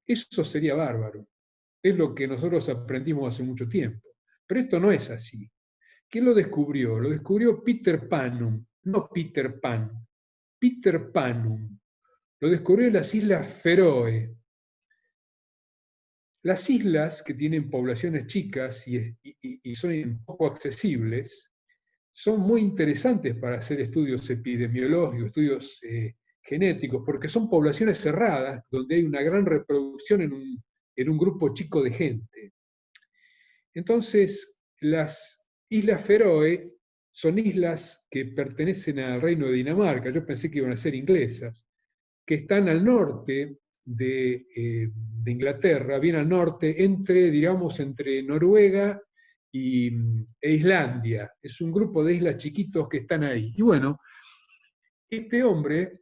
Eso sería bárbaro. Es lo que nosotros aprendimos hace mucho tiempo. Pero esto no es así. ¿Quién lo descubrió? Lo descubrió Peter Panum, no Peter Pan. Peter Panum. Lo descubrió en las Islas Feroe. Las islas, que tienen poblaciones chicas y son poco accesibles, son muy interesantes para hacer estudios epidemiológicos, estudios genéticos, porque son poblaciones cerradas, donde hay una gran reproducción en un grupo chico de gente. Entonces, las Islas Feroe son islas que pertenecen al Reino de Dinamarca, yo pensé que iban a ser inglesas, que están al norte de Inglaterra, bien al norte, entre Noruega e Islandia. Es un grupo de islas chiquitos que están ahí. Y bueno, este hombre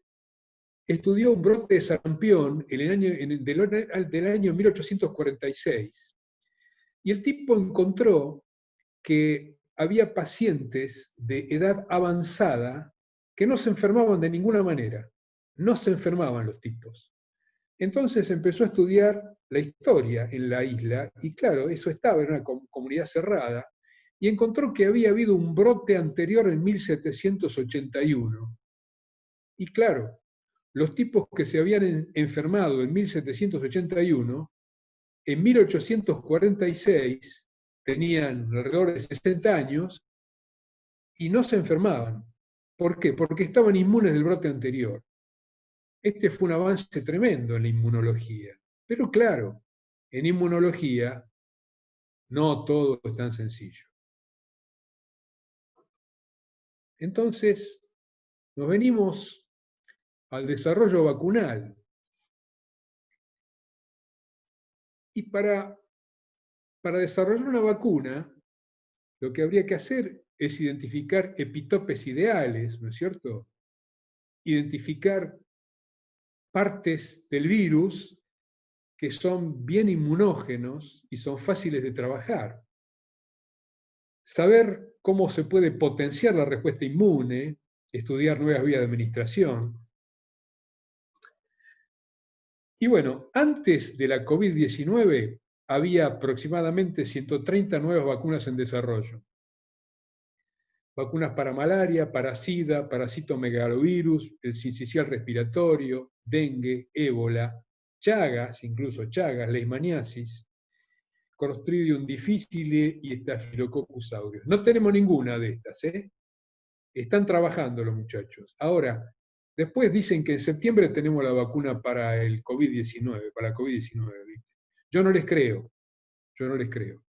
estudió un brote de sarampión del año 1846. Y el tipo encontró que había pacientes de edad avanzada que no se enfermaban de ninguna manera. No se enfermaban los tipos. Entonces empezó a estudiar la historia en la isla, y claro, eso estaba en una comunidad cerrada, y encontró que había habido un brote anterior en 1781. Y claro, los tipos que se habían enfermado en 1781, en 1846 tenían alrededor de 60 años y no se enfermaban. ¿Por qué? Porque estaban inmunes del brote anterior. Este fue un avance tremendo en la inmunología. Pero claro, en inmunología no todo es tan sencillo. Entonces, nos venimos al desarrollo vacunal. Y para desarrollar una vacuna, lo que habría que hacer es identificar epitopes ideales, ¿no es cierto? Identificar partes del virus que son bien inmunógenos y son fáciles de trabajar. Saber cómo se puede potenciar la respuesta inmune, estudiar nuevas vías de administración. Y bueno, antes de la COVID-19 había aproximadamente 130 nuevas vacunas en desarrollo. Vacunas para malaria, para SIDA, para citomegalovirus, el sincicial respiratorio, dengue, ébola, Chagas, incluso Chagas, leishmaniasis, Clostridium difficile y Staphylococcus aureus. No tenemos ninguna de estas, ¿eh? Están trabajando los muchachos. Ahora, después dicen que en septiembre tenemos la vacuna para el COVID-19, para la COVID-19, ¿viste? Yo no les creo, yo no les creo.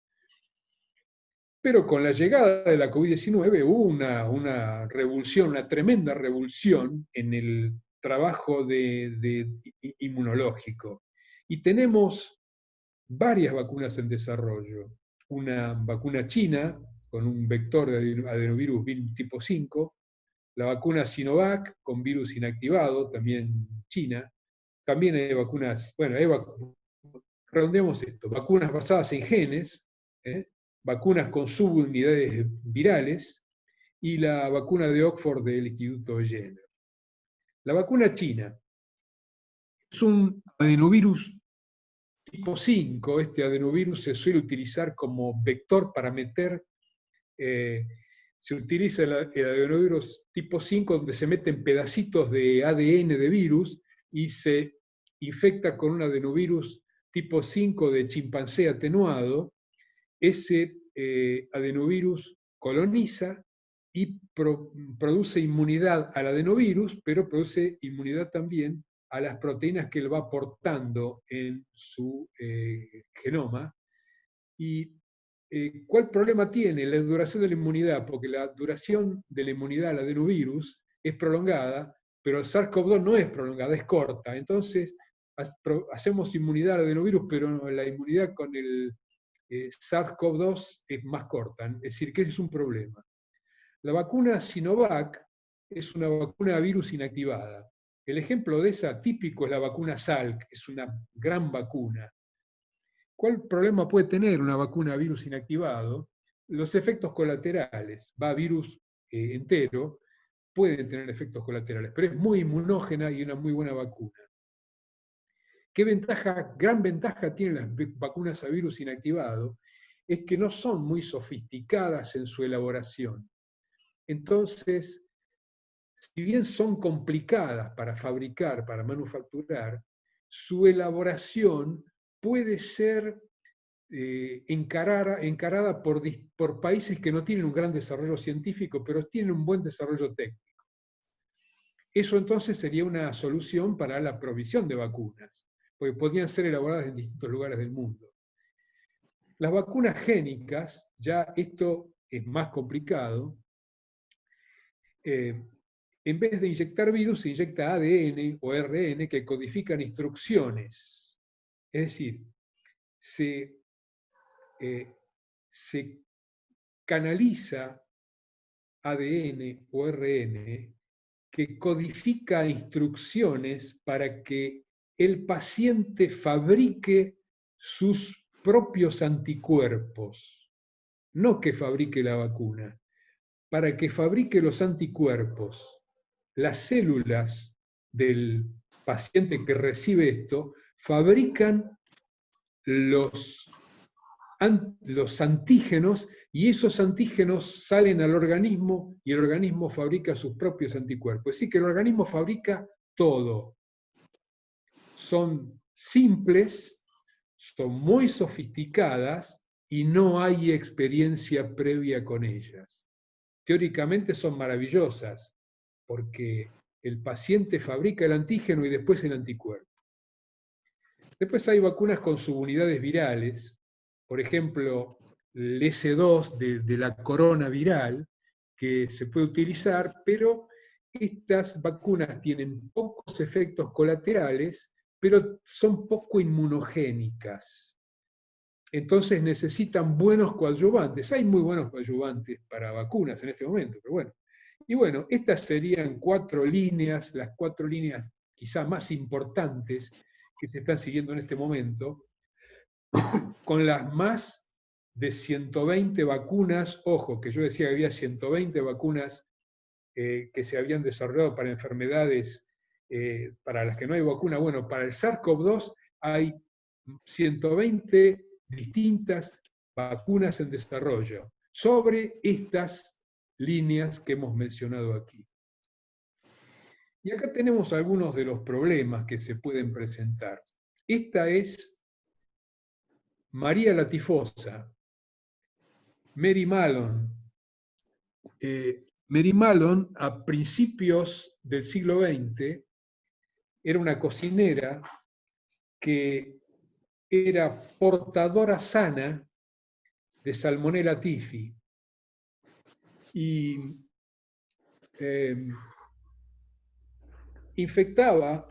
Pero con la llegada de la COVID-19 hubo una revolución, una tremenda revolución en el trabajo inmunológico. Y tenemos varias vacunas en desarrollo. Una vacuna china, con un vector de adenovirus tipo 5, la vacuna Sinovac, con virus inactivado, también China. También hay vacunas, bueno, redondeamos esto, vacunas basadas en genes, vacunas con subunidades virales, y la vacuna de Oxford del Instituto Jenner. La vacuna china es un adenovirus tipo 5. Este adenovirus se suele utilizar como vector para meter, se utiliza el adenovirus tipo 5 donde se meten pedacitos de ADN de virus y se infecta con un adenovirus tipo 5 de chimpancé atenuado. Ese adenovirus coloniza y produce inmunidad al adenovirus, pero produce inmunidad también a las proteínas que él va aportando en su genoma. ¿Y cuál problema tiene? La duración de la inmunidad, porque la duración de la inmunidad al adenovirus es prolongada, pero el SARS-CoV-2 no es prolongada, es corta. Entonces, hacemos inmunidad al adenovirus, pero la inmunidad con el SARS-CoV-2 es más corta, es decir, que ese es un problema. La vacuna Sinovac es una vacuna virus inactivada. El ejemplo de esa típico es la vacuna Salk, es una gran vacuna. ¿Cuál problema puede tener una vacuna virus inactivado? Los efectos colaterales. Va virus entero, pueden tener efectos colaterales, pero es muy inmunógena y una muy buena vacuna. ¿Qué ventaja, gran ventaja tienen las vacunas a virus inactivado? Es que no son muy sofisticadas en su elaboración. Entonces, si bien son complicadas para fabricar, para manufacturar, su elaboración puede ser encarada por países que no tienen un gran desarrollo científico, pero tienen un buen desarrollo técnico. Eso entonces sería una solución para la provisión de vacunas, porque podrían ser elaboradas en distintos lugares del mundo. Las vacunas génicas, ya esto es más complicado. En vez de inyectar virus, se inyecta ADN o RN que codifican instrucciones. Es decir, se canaliza ADN o RN que codifica instrucciones para que el paciente fabrique sus propios anticuerpos, no que fabrique la vacuna. Para que fabrique los anticuerpos, las células del paciente que recibe esto fabrican los antígenos, y esos antígenos salen al organismo y el organismo fabrica sus propios anticuerpos. Es decir, que el organismo fabrica todo. Son simples, son muy sofisticadas y no hay experiencia previa con ellas. Teóricamente son maravillosas, porque el paciente fabrica el antígeno y después el anticuerpo. Después hay vacunas con subunidades virales, por ejemplo, el S2 de la corona viral, que se puede utilizar, pero estas vacunas tienen pocos efectos colaterales, pero son poco inmunogénicas. Entonces necesitan buenos coadyuvantes. Hay muy buenos coadyuvantes para vacunas en este momento, pero bueno. Y bueno, estas serían 4 líneas, las 4 líneas quizá más importantes que se están siguiendo en este momento, con las más de 120 vacunas, ojo, que yo decía que había 120 vacunas que se habían desarrollado para enfermedades para las que no hay vacuna. Bueno, para el SARS-CoV-2 hay 120 distintas vacunas en desarrollo sobre estas líneas que hemos mencionado aquí. Y acá tenemos algunos de los problemas que se pueden presentar. Esta es María la Tifosa, Mary Mallon. Mary Mallon, a principios del siglo XX, era una cocinera que era portadora sana de Salmonella Typhi. Y infectaba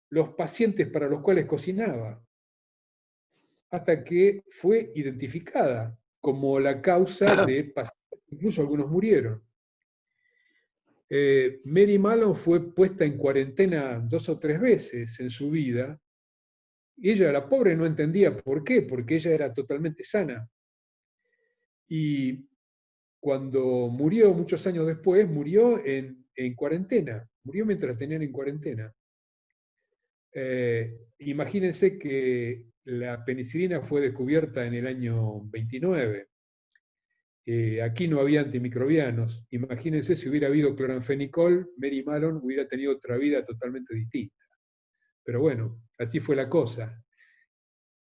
los pacientes para los cuales cocinaba, hasta que fue identificada como la causa de pacientes, incluso algunos murieron. Mary Mallon fue puesta en cuarentena 2 o 3 veces en su vida, y ella, la pobre, no entendía por qué, porque ella era totalmente sana. Y cuando murió, muchos años después, murió en cuarentena, murió mientras tenían en cuarentena. Imagínense que la penicilina fue descubierta en el año 29. Aquí no había antimicrobianos. Imagínense si hubiera habido cloranfenicol, Mary Mallon hubiera tenido otra vida totalmente distinta. Pero bueno, así fue la cosa.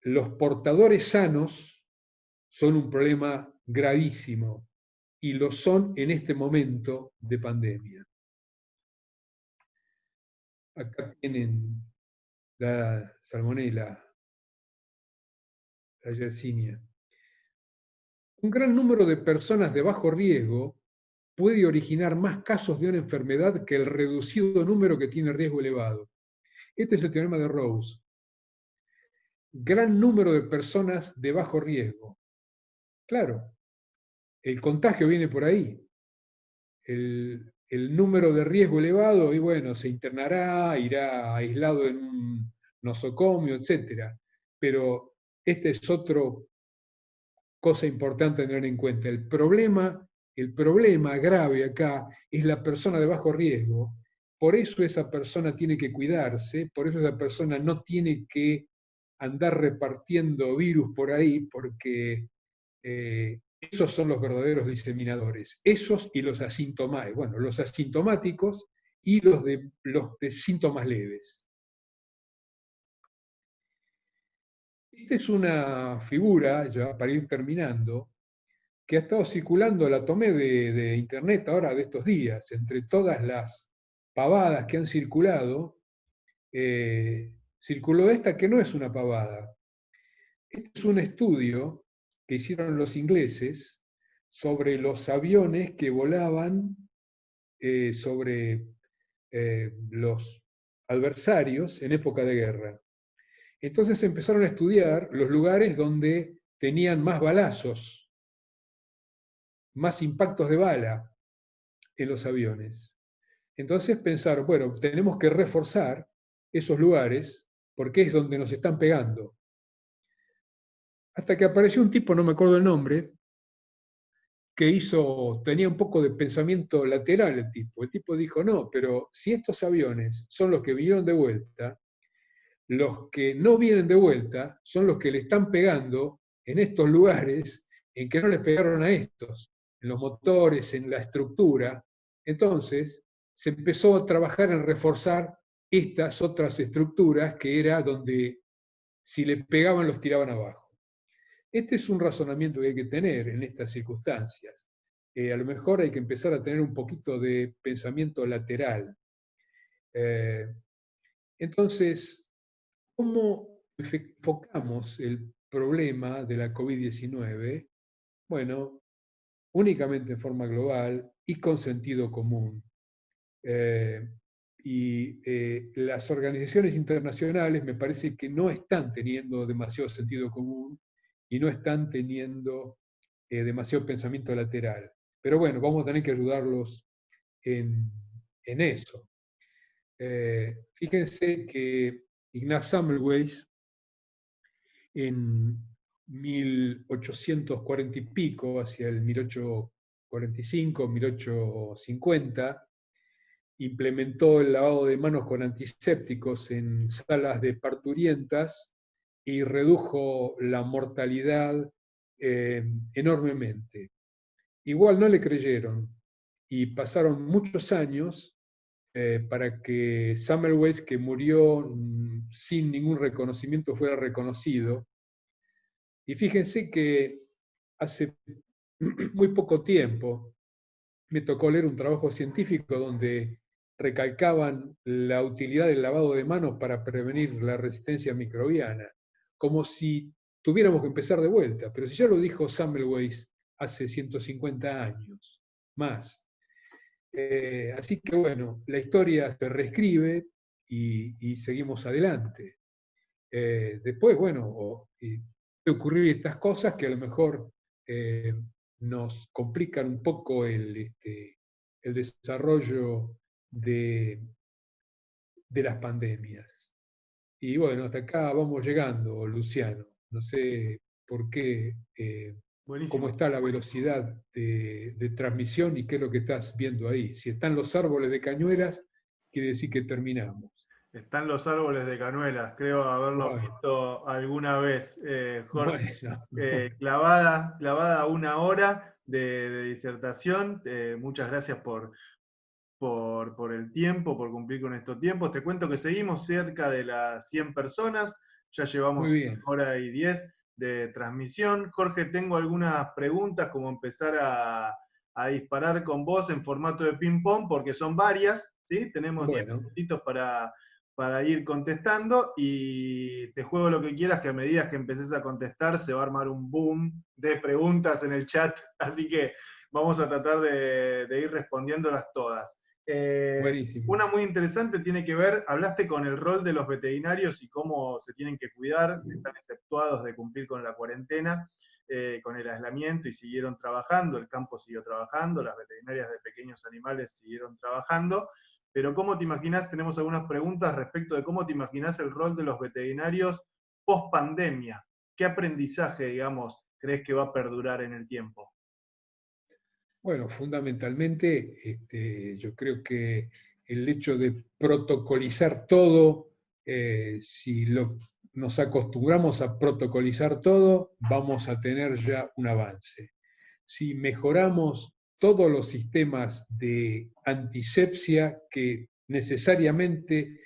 Los portadores sanos son un problema gravísimo y lo son en este momento de pandemia. Acá tienen la salmonela, la yersinia. Un gran número de personas de bajo riesgo puede originar más casos de una enfermedad que el reducido número que tiene riesgo elevado. Este es el teorema de Rose. Gran número de personas de bajo riesgo. Claro, el contagio viene por ahí. El número de riesgo elevado, y bueno, se internará, irá aislado en un nosocomio, etc. Pero esta es otra cosa importante a tener en cuenta. El problema grave acá es la persona de bajo riesgo. Por eso esa persona tiene que cuidarse, por eso esa persona no tiene que andar repartiendo virus por ahí, porque esos son los verdaderos diseminadores. Esos y los asintomáticos. Bueno, los asintomáticos y los de síntomas leves. Esta es una figura, ya para ir terminando, que ha estado circulando, la tomé de internet ahora de estos días, entre todas las pavadas que han circulado, circuló esta que no es una pavada. Este es un estudio que hicieron los ingleses sobre los aviones que volaban sobre los adversarios en época de guerra. Entonces empezaron a estudiar los lugares donde tenían más balazos, más impactos de bala en los aviones. Entonces pensaron, bueno, tenemos que reforzar esos lugares porque es donde nos están pegando. Hasta que apareció un tipo, no me acuerdo el nombre, que tenía un poco de pensamiento lateral el tipo. El tipo dijo, no, pero si estos aviones son los que vinieron de vuelta, los que no vienen de vuelta son los que le están pegando en estos lugares en que no les pegaron a estos, en los motores, en la estructura. Entonces, se empezó a trabajar en reforzar estas otras estructuras que era donde si le pegaban los tiraban abajo. Este es un razonamiento que hay que tener en estas circunstancias. A lo mejor hay que empezar a tener un poquito de pensamiento lateral. Entonces, ¿cómo enfocamos el problema de la COVID-19? Bueno, únicamente en forma global y con sentido común. Las organizaciones internacionales me parece que no están teniendo demasiado sentido común y no están teniendo demasiado pensamiento lateral. Pero bueno, vamos a tener que ayudarlos en eso. Fíjense que Ignaz Semmelweis en 1840 y pico, hacia el 1845, 1850, implementó el lavado de manos con antisépticos en salas de parturientas y redujo la mortalidad enormemente. Igual no le creyeron y pasaron muchos años para que Semmelweis, que murió sin ningún reconocimiento, fuera reconocido. Y fíjense que hace muy poco tiempo me tocó leer un trabajo científico donde recalcaban la utilidad del lavado de manos para prevenir la resistencia microbiana, como si tuviéramos que empezar de vuelta. Pero si ya lo dijo Semmelweis hace 150 años, más. Así que bueno, la historia se reescribe y seguimos adelante. Después, bueno, puede ocurrir estas cosas que a lo mejor nos complican un poco el desarrollo de las pandemias. Y bueno, hasta acá vamos llegando, Luciano. No sé por qué, cómo está la velocidad de transmisión y qué es lo que estás viendo ahí. Si están los árboles de cañuelas, quiere decir que terminamos. Están los árboles de cañuelas, creo haberlo visto alguna vez, Jorge. Bueno. Clavada 1 hora de disertación. Muchas gracias por el tiempo, por cumplir con estos tiempos. Te cuento que seguimos cerca de las 100 personas, ya llevamos 1 hora y 10 de transmisión. Jorge, tengo algunas preguntas, como empezar a disparar con vos en formato de ping-pong, porque son varias, ¿sí? Tenemos 10 minutitos para ir contestando, y te juego lo que quieras, que a medida que empeces a contestar se va a armar un boom de preguntas en el chat, así que vamos a tratar de ir respondiéndolas todas. Una muy interesante tiene que ver, hablaste con el rol de los veterinarios y cómo se tienen que cuidar, están exceptuados de cumplir con la cuarentena, con el aislamiento, y siguieron trabajando, el campo siguió trabajando, las veterinarias de pequeños animales siguieron trabajando, pero ¿cómo te imaginás? Tenemos algunas preguntas respecto de cómo te imaginás el rol de los veterinarios post pandemia. ¿Qué aprendizaje, digamos, crees que va a perdurar en el tiempo? Bueno, fundamentalmente yo creo que el hecho de protocolizar todo, si nos acostumbramos a protocolizar todo, vamos a tener ya un avance. Si mejoramos todos los sistemas de antisepsia, que necesariamente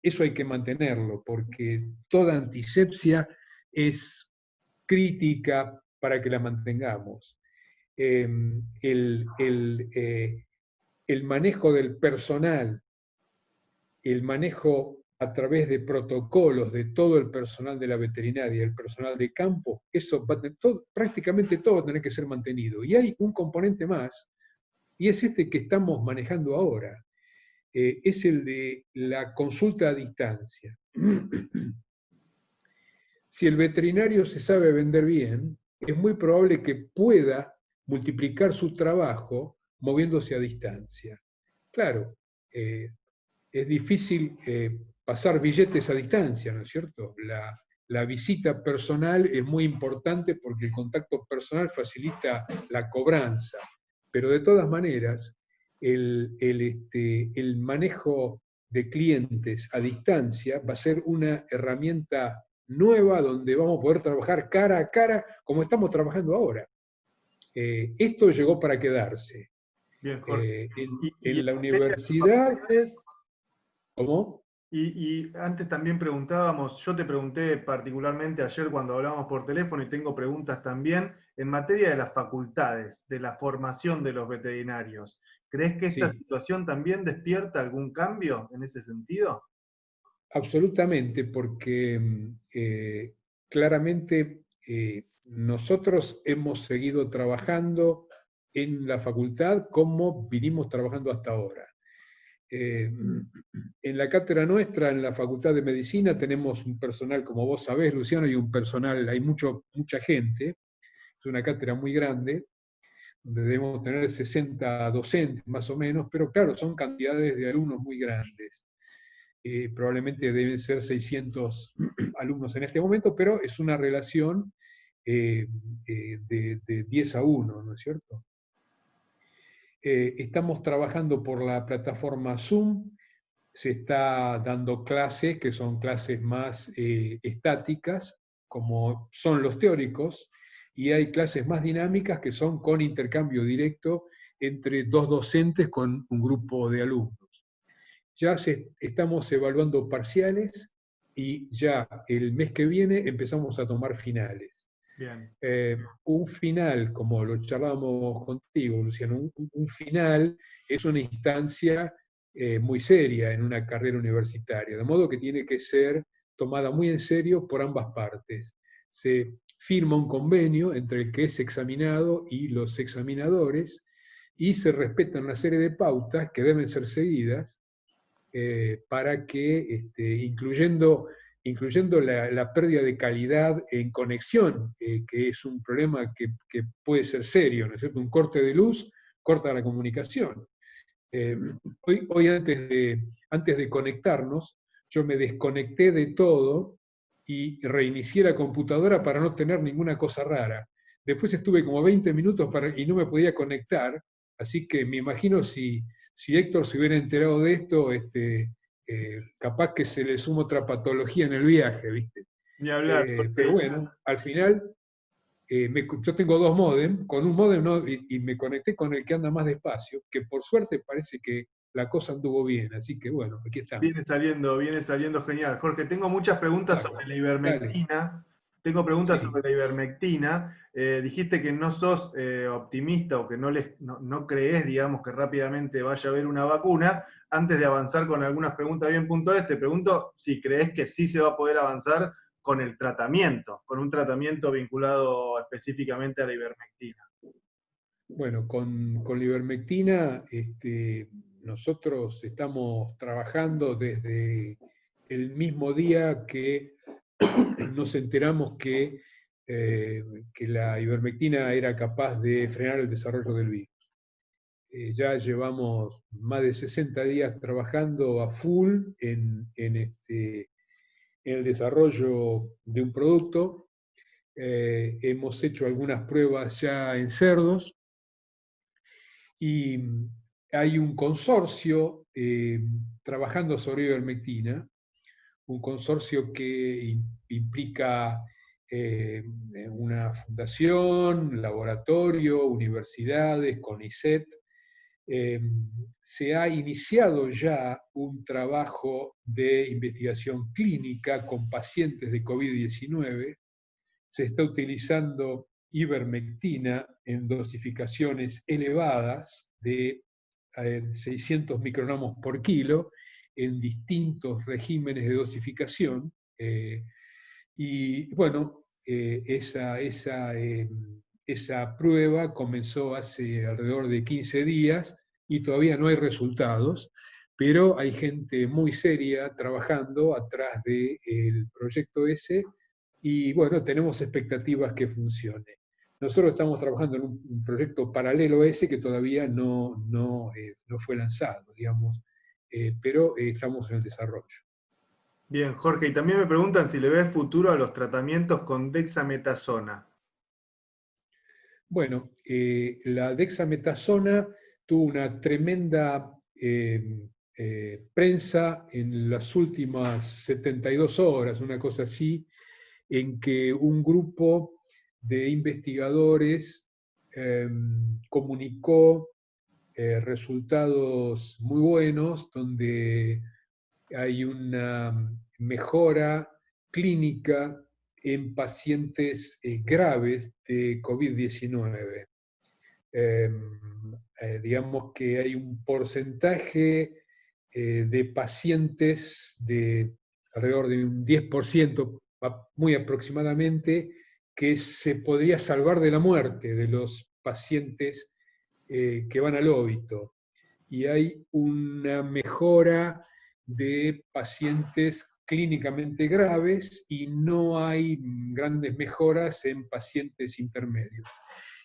eso hay que mantenerlo, porque toda antisepsia es crítica para que la mantengamos. El manejo del personal, el manejo a través de protocolos de todo el personal de la veterinaria, el personal de campo, eso prácticamente todo va a tener que ser mantenido. Y hay un componente más, y es este que estamos manejando ahora, es el de la consulta a distancia. Si el veterinario se sabe vender bien, es muy probable que pueda multiplicar su trabajo moviéndose a distancia. Claro, es difícil pasar billetes a distancia, ¿no es cierto? La visita personal es muy importante porque el contacto personal facilita la cobranza, pero de todas maneras, el manejo de clientes a distancia va a ser una herramienta nueva donde vamos a poder trabajar cara a cara como estamos trabajando ahora. Esto llegó para quedarse. Bien, Jorge. En la universidad... ¿Cómo? Y antes también preguntábamos, yo te pregunté particularmente ayer cuando hablábamos por teléfono, y tengo preguntas también, en materia de las facultades, de la formación de los veterinarios. ¿Crees que esta situación también despierta algún cambio en ese sentido? Absolutamente, porque claramente nosotros hemos seguido trabajando en la facultad como vinimos trabajando hasta ahora. En la cátedra nuestra, en la Facultad de Medicina, tenemos un personal, como vos sabés, Luciano, y un personal, hay mucha gente, es una cátedra muy grande, donde debemos tener 60 docentes más o menos, pero claro, son cantidades de alumnos muy grandes. probablemente deben ser 600 alumnos en este momento, pero es una relación de 10-1, ¿no es cierto? Estamos trabajando por la plataforma Zoom, se está dando clases que son clases más estáticas, como son los teóricos, y hay clases más dinámicas que son con intercambio directo entre dos docentes con un grupo de alumnos. Ya estamos evaluando parciales y ya el mes que viene empezamos a tomar finales. Bien. Un final, como lo charlábamos contigo, Luciano, un final es una instancia muy seria en una carrera universitaria, de modo que tiene que ser tomada muy en serio por ambas partes. Se firma un convenio entre el que es examinado y los examinadores, y se respetan una serie de pautas que deben ser seguidas para que, incluyendo la pérdida de calidad en conexión, que es un problema que puede ser serio, ¿no es cierto? Un corte de luz corta la comunicación. Hoy antes de conectarnos, yo me desconecté de todo y reinicié la computadora para no tener ninguna cosa rara. Después estuve como 20 minutos y no me podía conectar, así que me imagino si Héctor se hubiera enterado de esto, capaz que se le suma otra patología en el viaje, ¿viste? Ni hablar. Pero bueno, al final yo tengo 2 módem, con un módem y me conecté con el que anda más despacio, que por suerte parece que la cosa anduvo bien, así que bueno, aquí estamos. Viene saliendo genial. Jorge, tengo muchas preguntas sobre la ivermectina. Tengo preguntas sobre la ivermectina. Dijiste que no sos optimista o que no crees, digamos, que rápidamente vaya a haber una vacuna. Antes de avanzar con algunas preguntas bien puntuales, te pregunto si crees que sí se va a poder avanzar con el tratamiento, con un tratamiento vinculado específicamente a la ivermectina. Bueno, con la ivermectina nosotros estamos trabajando desde el mismo día que nos enteramos que la ivermectina era capaz de frenar el desarrollo del virus. Ya llevamos más de 60 días trabajando a full en el desarrollo de un producto. Hemos hecho algunas pruebas ya en cerdos y hay un consorcio trabajando sobre ivermectina, un consorcio que implica una fundación, laboratorio, universidades, CONICET. Se ha iniciado ya un trabajo de investigación clínica con pacientes de COVID-19. Se está utilizando ivermectina en dosificaciones elevadas de 600 microgramos por kilo en distintos regímenes de dosificación. Y bueno, esa prueba comenzó hace alrededor de 15 días y todavía no hay resultados, pero hay gente muy seria trabajando atrás del proyecto ese y bueno, tenemos expectativas que funcione. Nosotros estamos trabajando en un proyecto paralelo a ese que todavía no fue lanzado, digamos, pero estamos en el desarrollo. Bien, Jorge, y también me preguntan si le ves futuro a los tratamientos con dexametasona. Bueno, la dexametasona tuvo una tremenda prensa en las últimas 72 horas, una cosa así, en que un grupo de investigadores comunicó resultados muy buenos, donde hay una mejora clínica en pacientes graves de COVID-19. Digamos que hay un porcentaje de pacientes de alrededor de un 10%, muy aproximadamente, que se podría salvar de la muerte de los pacientes que van al óbito. Y hay una mejora de pacientes clínicamente graves y no hay grandes mejoras en pacientes intermedios.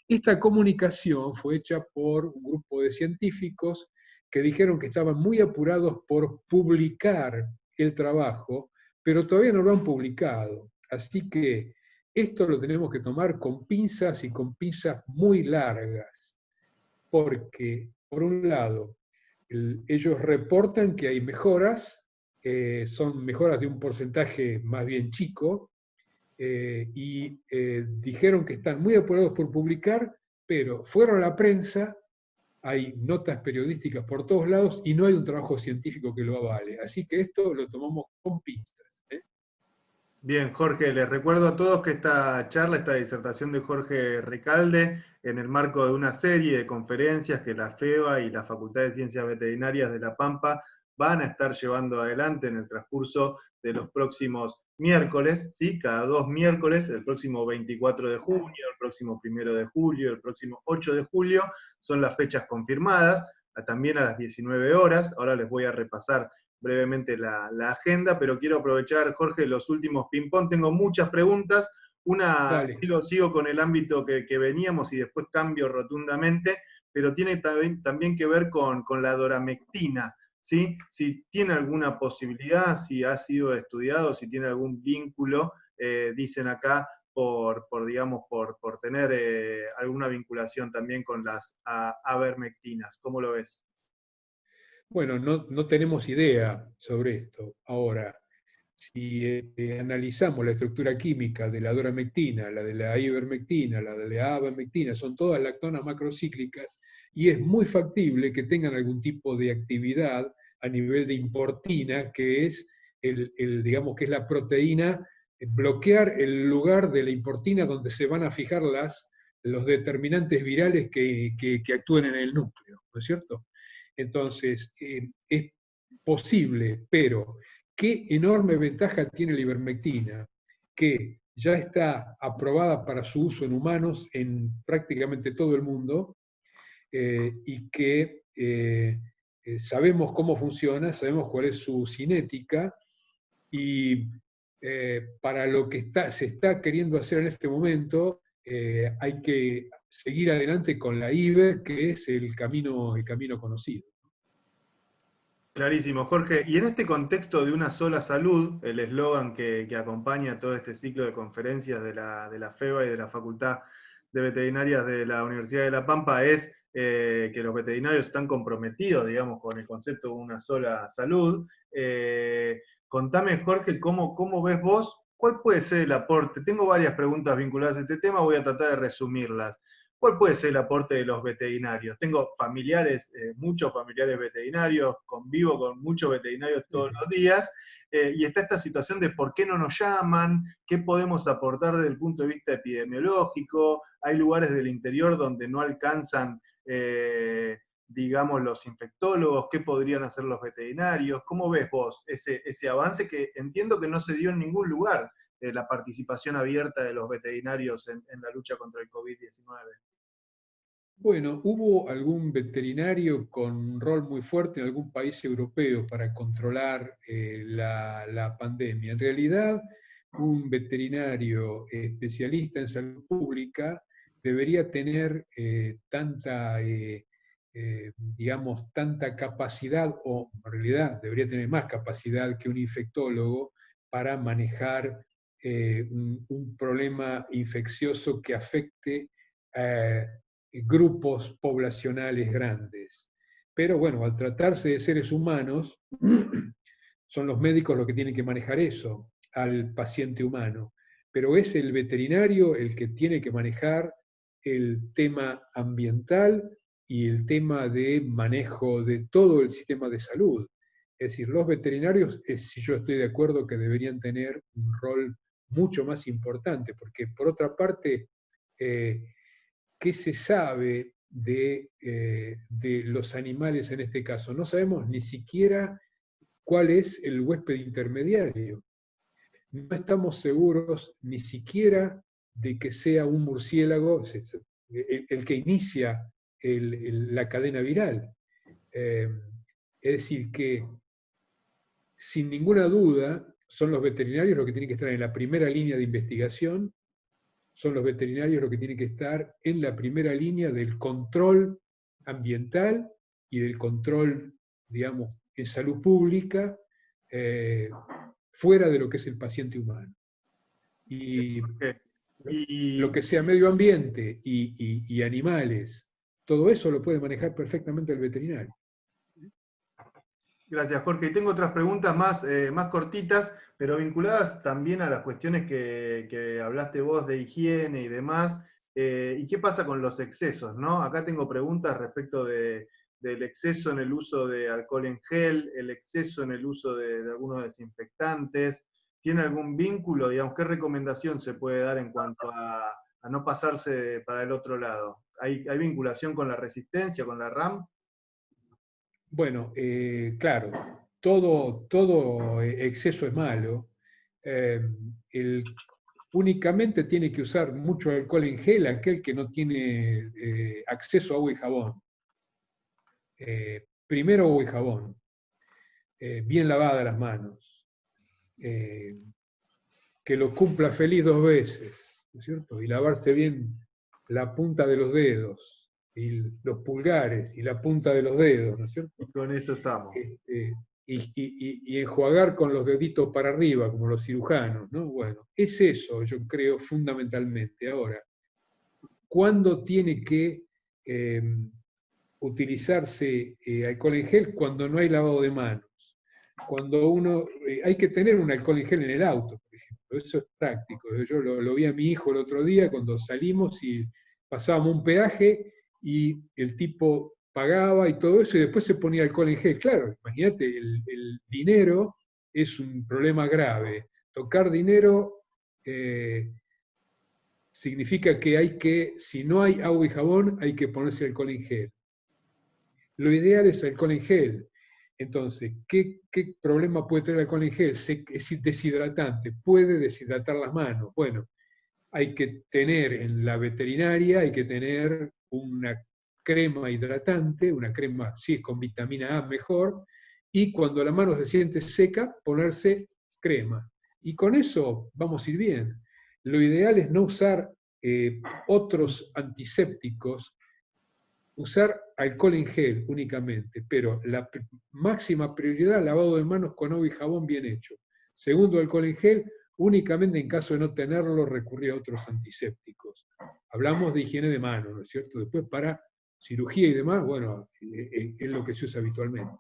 Esta comunicación fue hecha por un grupo de científicos que dijeron que estaban muy apurados por publicar el trabajo, pero todavía no lo han publicado. Así que esto lo tenemos que tomar con pinzas y con pinzas muy largas, porque, por un lado, ellos reportan que hay mejoras, son mejoras de un porcentaje más bien chico, dijeron que están muy apurados por publicar, pero fueron a la prensa, hay notas periodísticas por todos lados y no hay un trabajo científico que lo avale. Así que esto lo tomamos con pinzas. Bien, Jorge, les recuerdo a todos que esta charla, esta disertación de Jorge Recalde, en el marco de una serie de conferencias que la FEBA y la Facultad de Ciencias Veterinarias de La Pampa van a estar llevando adelante en el transcurso de los próximos miércoles, ¿sí? Cada 2 miércoles, el próximo 24 de junio, el próximo 1 de julio, el próximo 8 de julio, son las fechas confirmadas, también a las 19 horas. Ahora les voy a repasar brevemente la agenda, pero quiero aprovechar, Jorge, los últimos ping-pong. Tengo muchas preguntas. Una, sigo con el ámbito que veníamos y después cambio rotundamente, pero tiene también que ver con la doramectina, ¿sí? Si tiene alguna posibilidad, si ha sido estudiado, si tiene algún vínculo, dicen acá, por tener alguna vinculación también con las avermectinas. ¿Cómo lo ves? Bueno, no tenemos idea sobre esto. Ahora, si analizamos la estructura química de la doramectina, la de la ivermectina, la de la avermectina, son todas lactonas macrocíclicas, y es muy factible que tengan algún tipo de actividad a nivel de importina, que es digamos que es la proteína, bloquear el lugar de la importina donde se van a fijar los determinantes virales que actúen en el núcleo, ¿no es cierto? Entonces, es posible, pero qué enorme ventaja tiene la ivermectina, que ya está aprobada para su uso en humanos en prácticamente todo el mundo, y que sabemos cómo funciona, sabemos cuál es su cinética, y para lo que se está queriendo hacer en este momento, hay que seguir adelante con la IBER, que es el camino conocido. Clarísimo, Jorge. Y en este contexto de una sola salud, el eslogan que acompaña todo este ciclo de conferencias de la FEBA y de la Facultad de Veterinarias de la Universidad de La Pampa es que los veterinarios están comprometidos, digamos, con el concepto de una sola salud. Contame, Jorge, ¿cómo ves vos? ¿Cuál puede ser el aporte? Tengo varias preguntas vinculadas a este tema, voy a tratar de resumirlas. ¿Cuál puede ser el aporte de los veterinarios? Tengo familiares, muchos familiares veterinarios, convivo con muchos veterinarios todos los días, y está esta situación de por qué no nos llaman, qué podemos aportar desde el punto de vista epidemiológico. Hay lugares del interior donde no alcanzan, digamos, los infectólogos, qué podrían hacer los veterinarios. ¿Cómo ves vos ese avance que entiendo que no se dio en ningún lugar? La participación abierta de los veterinarios en la lucha contra el COVID-19. Bueno, hubo algún veterinario con un rol muy fuerte en algún país europeo para controlar la pandemia. En realidad, un veterinario especialista en salud pública debería tener digamos, tanta capacidad, o en realidad debería tener más capacidad que un infectólogo para manejar un problema infeccioso que afecte grupos poblacionales grandes. Pero bueno, al tratarse de seres humanos, son los médicos los que tienen que manejar eso, al paciente humano. Pero es el veterinario el que tiene que manejar el tema ambiental y el tema de manejo de todo el sistema de salud. Es decir, los veterinarios, si yo estoy de acuerdo que deberían tener un rol mucho más importante, porque por otra parte, ¿qué se sabe de los animales en este caso? No sabemos ni siquiera cuál es el huésped intermediario. No estamos seguros ni siquiera de que sea un murciélago el que inicia la cadena viral. Es decir, que sin ninguna duda son los veterinarios los que tienen que estar en la primera línea de investigación, son los veterinarios los que tienen que estar en la primera línea del control ambiental y del control, digamos, en salud pública, fuera de lo que es el paciente humano. Y Y lo que sea medio ambiente y animales, todo eso lo puede manejar perfectamente el veterinario. gracias, Jorge. Y tengo otras preguntas más cortitas, pero vinculadas también a las cuestiones que hablaste vos de higiene y demás. ¿Y qué pasa con los excesos, no? Acá tengo preguntas respecto del exceso en el uso de alcohol en gel, el exceso en el uso de algunos desinfectantes. ¿Tiene algún vínculo, digamos, qué recomendación se puede dar en cuanto a no pasarse para el otro lado? ¿Hay vinculación con la resistencia, con la RAM? Bueno, claro, todo exceso es malo. Únicamente tiene que usar mucho alcohol en gel aquel que no tiene acceso a agua y jabón. Primero agua y jabón, bien lavadas las manos, que lo cumpla feliz 2 veces, ¿no es cierto? Y lavarse bien la punta de los dedos, y los pulgares, y la punta de los dedos, ¿no es cierto? Y con eso estamos. Y enjuagar con los deditos para arriba, como los cirujanos, ¿no? Bueno, es eso, yo creo, fundamentalmente. Ahora, ¿cuándo tiene que utilizarse alcohol en gel? Cuando no hay lavado de manos. Cuando hay que tener un alcohol en gel en el auto, por ejemplo, eso es práctico. Yo lo vi a mi hijo el otro día cuando salimos y pasábamos un peaje y el tipo pagaba y todo eso, y después se ponía alcohol en gel. Claro, imagínate, el dinero es un problema grave. Tocar dinero significa que si no hay agua y jabón, hay que ponerse alcohol en gel. Lo ideal es alcohol en gel. Entonces, ¿qué problema puede tener el alcohol en gel? Es deshidratante, puede deshidratar las manos. Bueno, hay que tener en la veterinaria, hay que tener una crema hidratante, una crema, si es con vitamina A mejor, y cuando la mano se siente seca, ponerse crema. Y con eso vamos a ir bien. Lo ideal es no usar otros antisépticos, usar alcohol en gel únicamente, pero la máxima prioridad, lavado de manos con agua y jabón bien hecho. Segundo, alcohol en gel, únicamente en caso de no tenerlo, recurrir a otros antisépticos. Hablamos de higiene de manos, ¿no es cierto? Después para cirugía y demás, bueno, es lo que se usa habitualmente.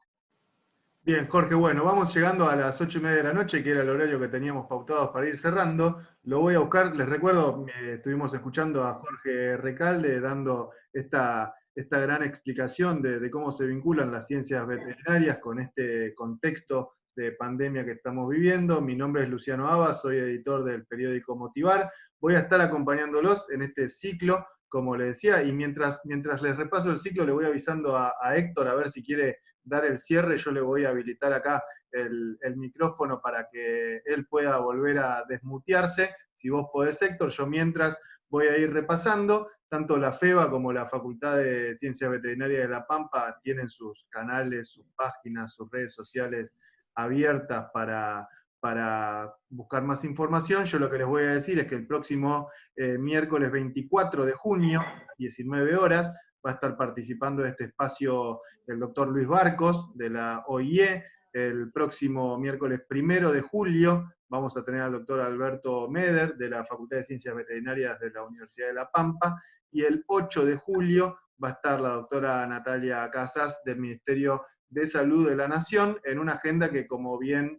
Bien, Jorge, bueno, vamos llegando a las 8:30 de la noche, que era el horario que teníamos pautado para ir cerrando. Lo voy a buscar, les recuerdo, estuvimos escuchando a Jorge Recalde dando esta gran explicación de cómo se vinculan las ciencias veterinarias con este contexto de pandemia que estamos viviendo. Mi nombre es Luciano Aba, soy editor del periódico Motivar. Voy a estar acompañándolos en este ciclo, como les decía, y mientras les repaso el ciclo, le voy avisando a Héctor a ver si quiere dar el cierre. Yo le voy a habilitar acá el micrófono para que él pueda volver a desmutearse. Si vos podés, Héctor, yo mientras voy a ir repasando. Tanto la FEBA como la Facultad de Ciencias Veterinarias de La Pampa tienen sus canales, sus páginas, sus redes sociales abiertas para buscar más información. Yo lo que les voy a decir es que el próximo miércoles 24 de junio, 19 horas, va a estar participando de este espacio el doctor Luis Barcos, de la OIE. El próximo miércoles 1 de julio vamos a tener al doctor Alberto Meder, de la Facultad de Ciencias Veterinarias de la Universidad de La Pampa. Y el 8 de julio va a estar la doctora Natalia Casas, del Ministerio de Salud de la Nación, en una agenda que, como bien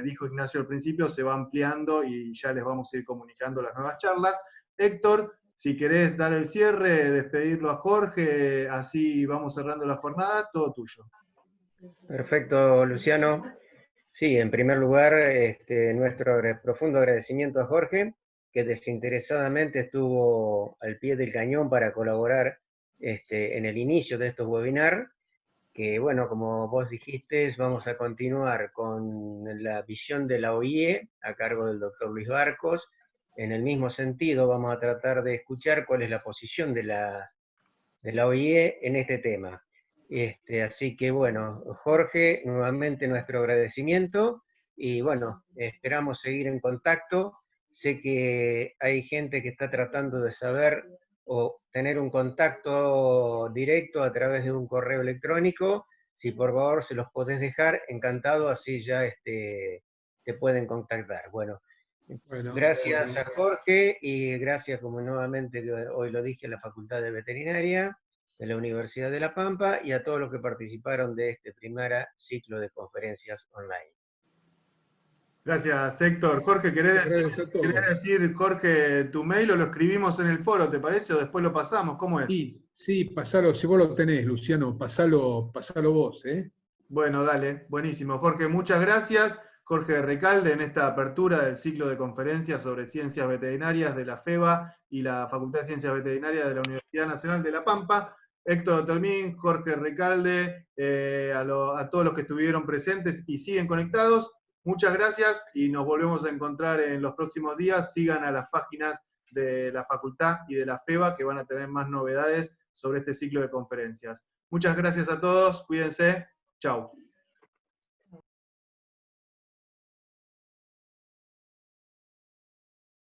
dijo Ignacio al principio, se va ampliando y ya les vamos a ir comunicando las nuevas charlas. Héctor, si querés dar el cierre, despedirlo a Jorge, así vamos cerrando la jornada, todo tuyo. Perfecto, Luciano. Sí, en primer lugar, nuestro profundo agradecimiento a Jorge, que desinteresadamente estuvo al pie del cañón para colaborar en el inicio de estos webinars, que bueno, como vos dijiste, vamos a continuar con la visión de la OIE a cargo del doctor Luis Barcos. En el mismo sentido, vamos a tratar de escuchar cuál es la posición de la OIE en este tema. Así que bueno, Jorge, nuevamente nuestro agradecimiento y bueno, esperamos seguir en contacto. Sé que hay gente que está tratando de saber o tener un contacto directo a través de un correo electrónico. Si por favor se los podés dejar, encantado, así ya te pueden contactar. Bueno, Bueno, gracias bueno. a Jorge y gracias, como nuevamente hoy lo dije, a la Facultad de Veterinaria de la Universidad de La Pampa y a todos los que participaron de este primer ciclo de conferencias online. Gracias, Héctor. Jorge, Gracias a todos. ¿querés decir, Jorge, tu mail o lo escribimos en el foro, te parece? O después lo pasamos, ¿cómo es? Sí, pasalo, si vos lo tenés, Luciano, pasalo vos, ¿eh? Bueno, dale, buenísimo. Jorge, muchas gracias. Jorge Recalde en esta apertura del ciclo de conferencias sobre ciencias veterinarias de la FEBA y la Facultad de Ciencias Veterinarias de la Universidad Nacional de La Pampa. Héctor Otermín, Jorge Recalde, a todos los que estuvieron presentes y siguen conectados. Muchas gracias y nos volvemos a encontrar en los próximos días. Sigan a las páginas de la facultad y de la FEBA que van a tener más novedades sobre este ciclo de conferencias. Muchas gracias a todos, cuídense. Chau.